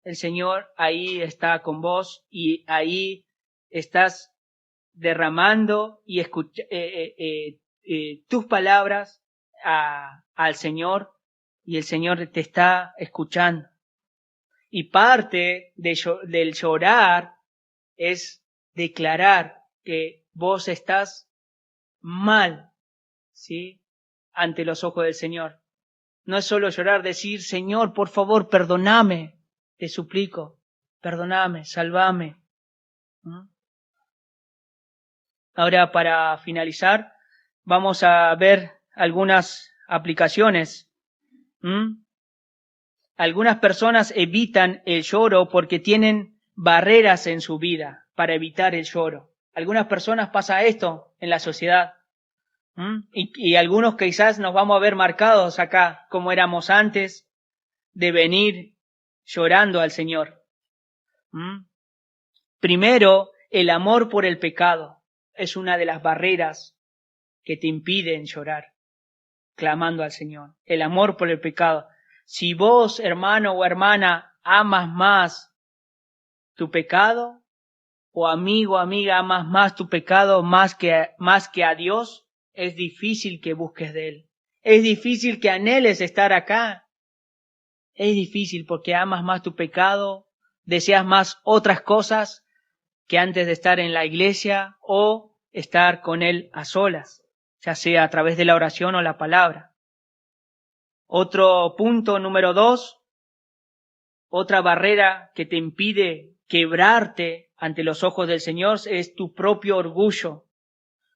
el Señor ahí está con vos y ahí estás derramando y tus palabras al Señor y el Señor te está escuchando. Y parte del llorar es declarar que vos estás mal, ¿sí? Ante los ojos del Señor. No es solo llorar, decir, Señor, por favor, perdóname, te suplico, perdóname, sálvame. Ahora, para finalizar, vamos a ver algunas aplicaciones. Algunas personas evitan el lloro porque tienen barreras en su vida para evitar el lloro. Algunas personas pasa esto en la sociedad. Y algunos quizás nos vamos a ver marcados acá, como éramos antes, de venir llorando al Señor. Primero, el amor por el pecado es una de las barreras que te impiden llorar, clamando al Señor. El amor por el pecado. Si vos, hermano o hermana, amas más tu pecado, o amigo, amiga, amas más tu pecado más que a Dios, es difícil que busques de Él. Es difícil que anheles estar acá. Es difícil porque amas más tu pecado, deseas más otras cosas que antes de estar en la iglesia o estar con Él a solas, ya sea a través de la oración o la palabra. Otro punto, número 2, otra barrera que te impide quebrarte ante los ojos del Señor es tu propio orgullo.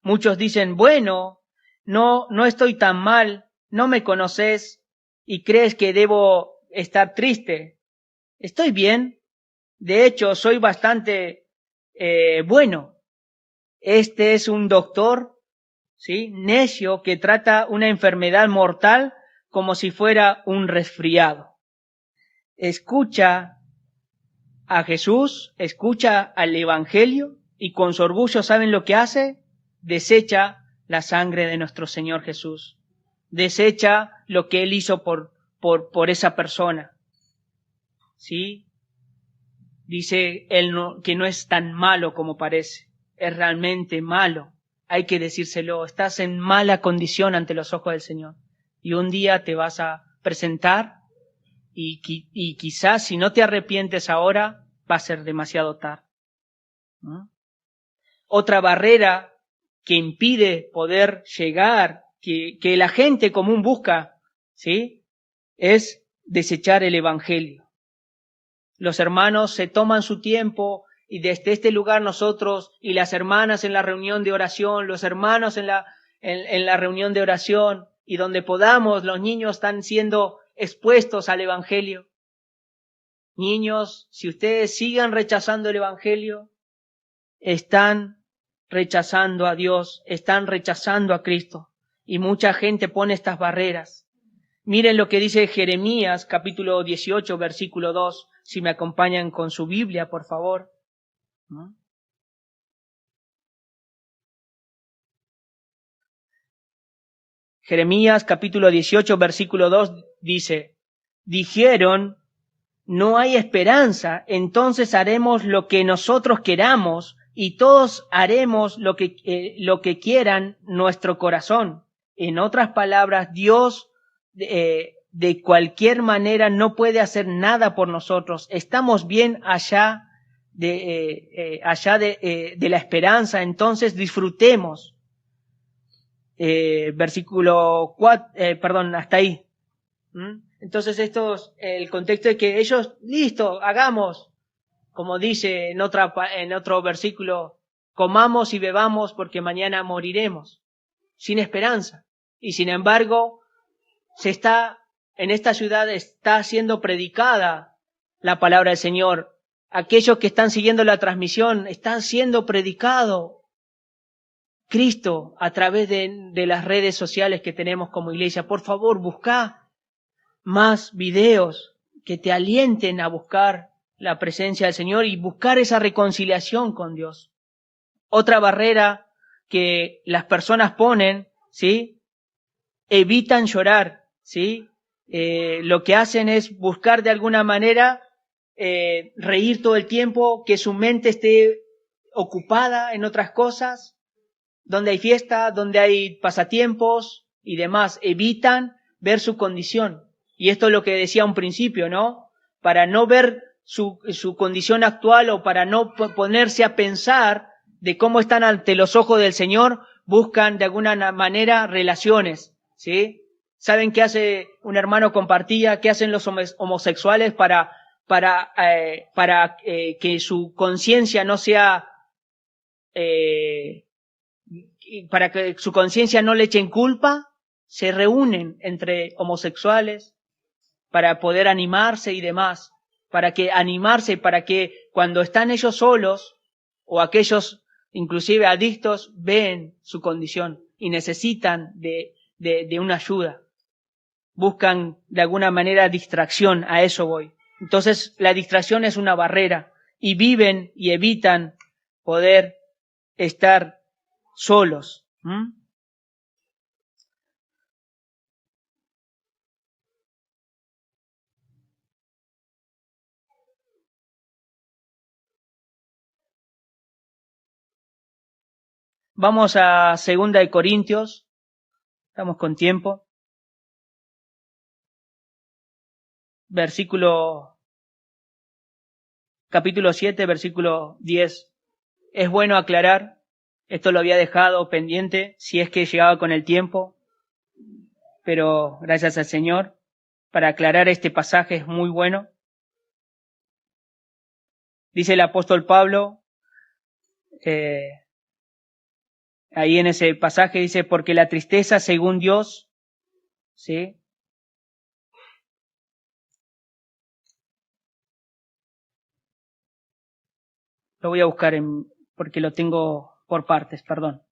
Muchos dicen, bueno, no estoy tan mal, no me conoces y crees que debo estar triste. Estoy bien, de hecho soy bastante bueno. Este es un doctor, ¿sí?, necio que trata una enfermedad mortal como si fuera un resfriado. Escucha a Jesús, escucha al Evangelio y con su orgullo, ¿saben lo que hace? Desecha la sangre de nuestro Señor Jesús. Desecha lo que Él hizo por esa persona. ¿Sí? Dice Él que no es tan malo como parece. Es realmente malo. Hay que decírselo. Estás en mala condición ante los ojos del Señor. Y un día te vas a presentar y quizás si no te arrepientes ahora, va a ser demasiado tarde. Otra barrera que impide poder llegar, que la gente común busca, ¿sí?, es desechar el Evangelio. Los hermanos se toman su tiempo y desde este lugar nosotros y las hermanas en la reunión de oración, los hermanos en la reunión de oración y donde podamos, los niños están siendo expuestos al Evangelio. Niños, si ustedes sigan rechazando el Evangelio, están rechazando a Dios, están rechazando a Cristo. Y mucha gente pone estas barreras. Miren lo que dice Jeremías, capítulo 18, versículo 2. Si me acompañan con su Biblia, por favor. Jeremías, capítulo 18, versículo 2 dice, dijeron, no hay esperanza, entonces haremos lo que nosotros queramos y todos haremos lo que quieran nuestro corazón. En otras palabras, Dios de cualquier manera no puede hacer nada por nosotros. Estamos bien allá de la esperanza, entonces disfrutemos. Versículo 4, hasta ahí. Entonces el contexto es que ellos, listo, hagamos, como dice en otro versículo, comamos y bebamos porque mañana moriremos, sin esperanza. Y sin embargo, en esta ciudad está siendo predicada la palabra del Señor. Aquellos que están siguiendo la transmisión, están siendo predicado Cristo a través de las redes sociales que tenemos como iglesia. Por favor, busca más videos que te alienten a buscar la presencia del Señor y buscar esa reconciliación con Dios. Otra barrera que las personas ponen, ¿sí?, evitan llorar, ¿sí? Lo que hacen es buscar de alguna manera reír todo el tiempo, que su mente esté ocupada en otras cosas, donde hay fiesta, donde hay pasatiempos y demás. Evitan ver su condición. Y esto es lo que decía a un principio, ¿no? Para no ver su condición actual o para no ponerse a pensar de cómo están ante los ojos del Señor, buscan de alguna manera relaciones, ¿sí? ¿Saben qué hace un hermano compartía? ¿Qué hacen los homosexuales para que su conciencia no sea, para que su conciencia no le echen culpa? Se reúnen entre homosexuales para poder animarse y demás, para que cuando están ellos solos o aquellos inclusive adictos ven su condición y necesitan de una ayuda. Buscan de alguna manera distracción, a eso voy. Entonces la distracción es una barrera y viven y evitan poder estar solos. Vamos a 2 de Corintios, estamos con tiempo. Capítulo 7, versículo 10. Es bueno aclarar, esto lo había dejado pendiente, si es que llegaba con el tiempo, pero gracias al Señor, para aclarar este pasaje es muy bueno. Dice el apóstol Pablo, ahí en ese pasaje dice, porque la tristeza según Dios, ¿sí? Lo voy a buscar porque lo tengo por partes, perdón.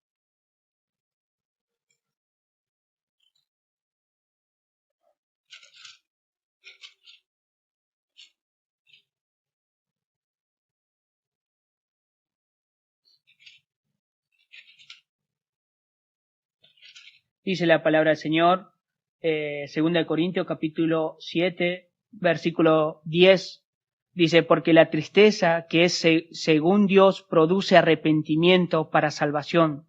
Dice la palabra del Señor, 2 de Corintios capítulo 7, versículo 10, dice, porque la tristeza que es según Dios produce arrepentimiento para salvación,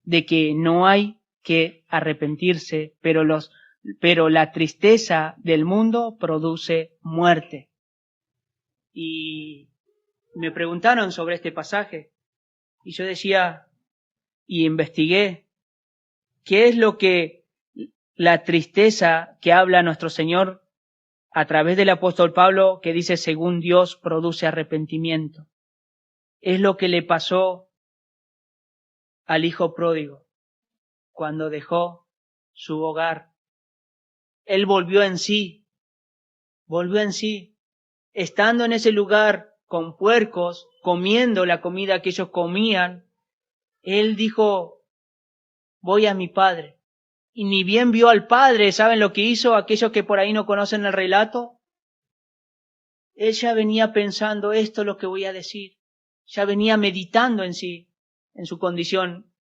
de que no hay que arrepentirse, pero la tristeza del mundo produce muerte. Y me preguntaron sobre este pasaje, y yo decía, y investigué, ¿qué es lo que la tristeza que habla nuestro Señor a través del apóstol Pablo, que dice según Dios produce arrepentimiento? Es lo que le pasó al hijo pródigo cuando dejó su hogar. Él volvió en sí, estando en ese lugar con puercos, comiendo la comida que ellos comían. Él dijo, voy a mi padre. Y ni bien vio al padre, ¿saben lo que hizo aquellos que por ahí no conocen el relato? Él ya venía pensando, esto es lo que voy a decir. Ya venía meditando en sí, en su condición.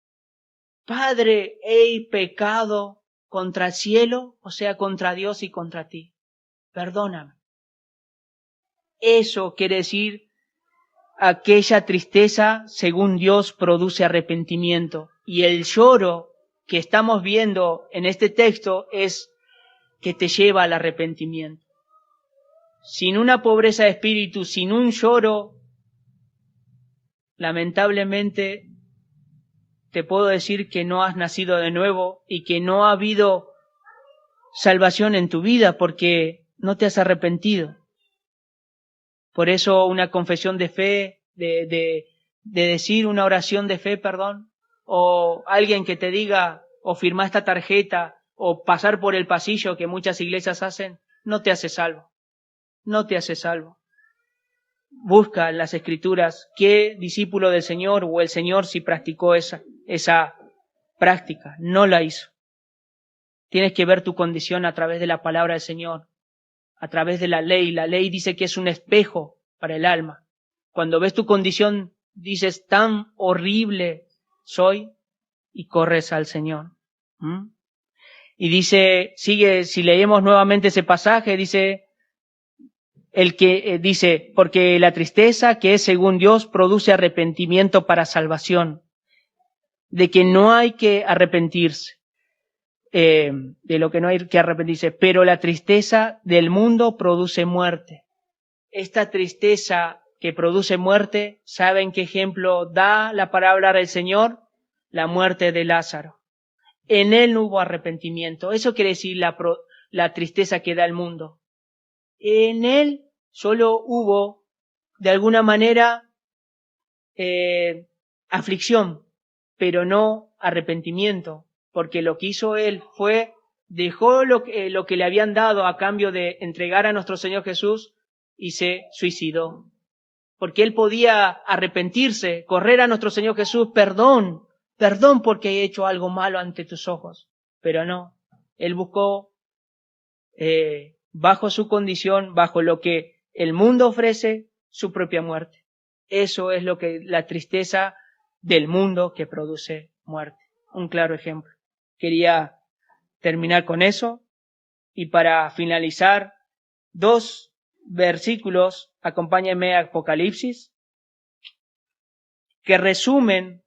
Padre, he pecado contra el cielo, o sea, contra Dios y contra ti. Perdóname. Eso quiere decir, aquella tristeza, según Dios, produce arrepentimiento. Y el lloro que estamos viendo en este texto es que te lleva al arrepentimiento. Sin una pobreza de espíritu, sin un lloro, lamentablemente te puedo decir que no has nacido de nuevo y que no ha habido salvación en tu vida porque no te has arrepentido. Por eso una confesión de fe, de decir una oración de fe, o alguien que te diga, o firmar esta tarjeta, o pasar por el pasillo que muchas iglesias hacen, no te hace salvo. No te hace salvo. Busca en las Escrituras qué discípulo del Señor o el Señor si practicó esa práctica. No la hizo. Tienes que ver tu condición a través de la palabra del Señor, a través de la ley. La ley dice que es un espejo para el alma. Cuando ves tu condición, dices, tan horrible soy, y corres al Señor. Y dice, sigue, si leemos nuevamente ese pasaje, dice, porque la tristeza que es según Dios produce arrepentimiento para salvación, de que no hay que arrepentirse, de lo que no hay que arrepentirse, pero la tristeza del mundo produce muerte. Esta tristeza que produce muerte, ¿saben qué ejemplo da la palabra del Señor? La muerte de Lázaro. En él no hubo arrepentimiento. Eso quiere decir la tristeza que da el mundo. En él solo hubo, de alguna manera, aflicción, pero no arrepentimiento, porque lo que hizo él fue, dejó lo que le habían dado a cambio de entregar a nuestro Señor Jesús y se suicidó. Porque él podía arrepentirse, correr a nuestro Señor Jesús, perdón porque he hecho algo malo ante tus ojos, pero no, él buscó bajo su condición, bajo lo que el mundo ofrece, su propia muerte. Eso es lo que la tristeza del mundo que produce muerte. Un claro ejemplo. Quería terminar con eso y para finalizar, 2 versículos, acompáñenme a Apocalipsis, que resumen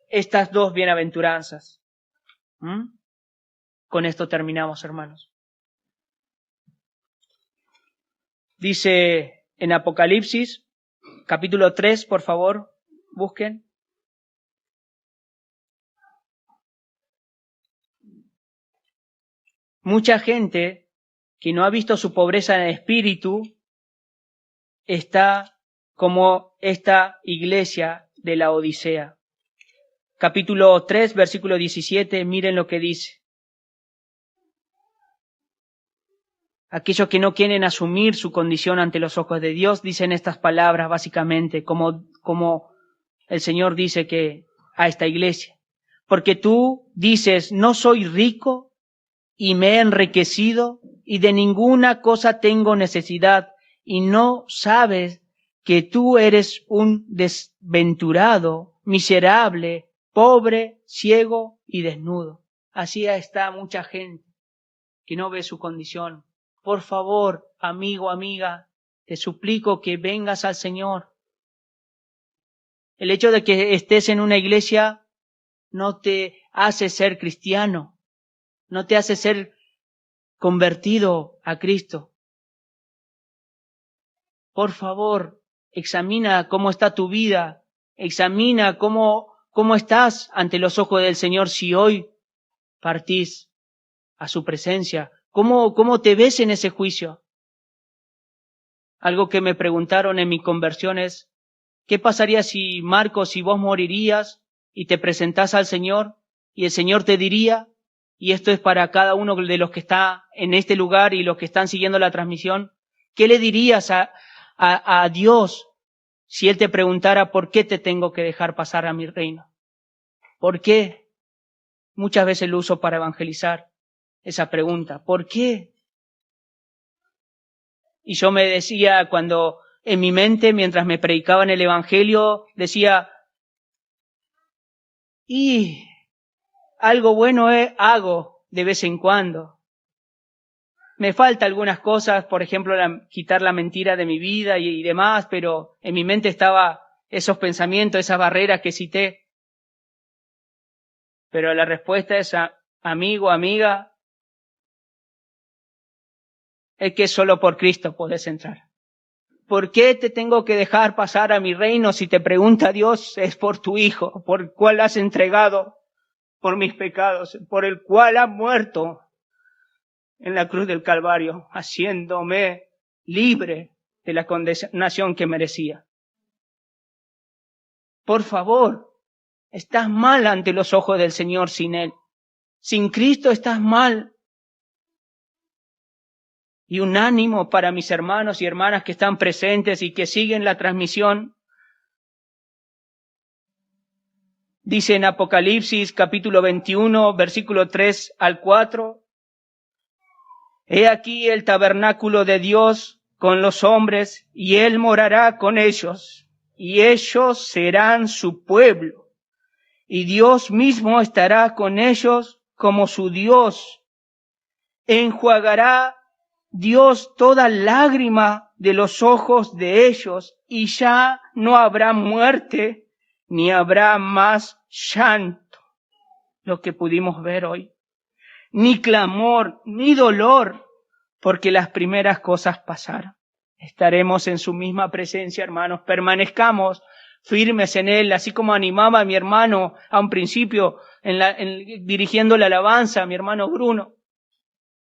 estas 2 bienaventuranzas. Con esto terminamos, hermanos. Dice en Apocalipsis, capítulo 3, por favor, busquen. Mucha gente que no ha visto su pobreza en el espíritu está como esta iglesia de la Odisea. Capítulo 3, versículo 17, miren lo que dice. Aquellos que no quieren asumir su condición ante los ojos de Dios dicen estas palabras básicamente, como el Señor dice que a esta iglesia. Porque tú dices, no soy rico y me he enriquecido y de ninguna cosa tengo necesidad y no sabes que tú eres un desventurado, miserable, pobre, ciego y desnudo. Así está mucha gente que no ve su condición. Por favor, amigo, amiga, te suplico que vengas al Señor. El hecho de que estés en una iglesia no te hace ser cristiano, no te hace ser convertido a Cristo. Por favor, examina cómo está tu vida, examina cómo estás ante los ojos del Señor si hoy partís a su presencia. ¿Cómo te ves en ese juicio? Algo que me preguntaron en mi conversión es, ¿qué pasaría si, Marcos, si vos morirías y te presentás al Señor y el Señor te diría, y esto es para cada uno de los que está en este lugar y los que están siguiendo la transmisión, ¿qué le dirías a Dios si Él te preguntara por qué te tengo que dejar pasar a mi reino? ¿Por qué? Muchas veces lo uso para evangelizar esa pregunta. ¿Por qué? Y yo me decía cuando en mi mente, mientras me predicaban el evangelio, decía, y algo bueno hago de vez en cuando. Me falta algunas cosas, por ejemplo, quitar la mentira de mi vida y demás, pero en mi mente estaba esos pensamientos, esas barreras que cité. Pero la respuesta es, amigo, amiga, es que solo por Cristo podés entrar. ¿Por qué te tengo que dejar pasar a mi reino? Si te pregunta Dios, es por tu Hijo, por el cual has entregado por mis pecados, por el cual has muerto en la cruz del Calvario, haciéndome libre de la condenación que merecía. Por favor, estás mal ante los ojos del Señor sin Él. Sin Cristo estás mal. Y un ánimo para mis hermanos y hermanas que están presentes y que siguen la transmisión. Dice en Apocalipsis capítulo 21, versículo 3 al 4. He aquí el tabernáculo de Dios con los hombres, y Él morará con ellos, y ellos serán su pueblo. Y Dios mismo estará con ellos como su Dios. Enjuagará Dios toda lágrima de los ojos de ellos, y ya no habrá muerte, ni habrá más llanto, lo que pudimos ver hoy, ni clamor, ni dolor, porque las primeras cosas pasaron. estaremos en su misma presencia, hermanos. Permanezcamos firmes en Él, así como animaba a mi hermano a un principio dirigiendo la alabanza, a mi hermano Bruno.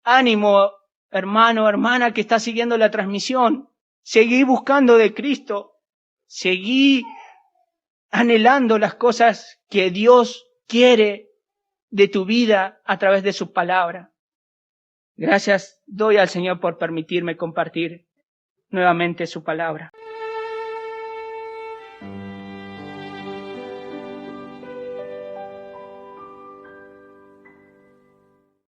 Ánimo, hermano, hermana que está siguiendo la transmisión. Seguí buscando de Cristo. Seguí anhelando las cosas que Dios quiere de tu vida a través de su palabra. Gracias doy al Señor por permitirme compartir nuevamente su palabra.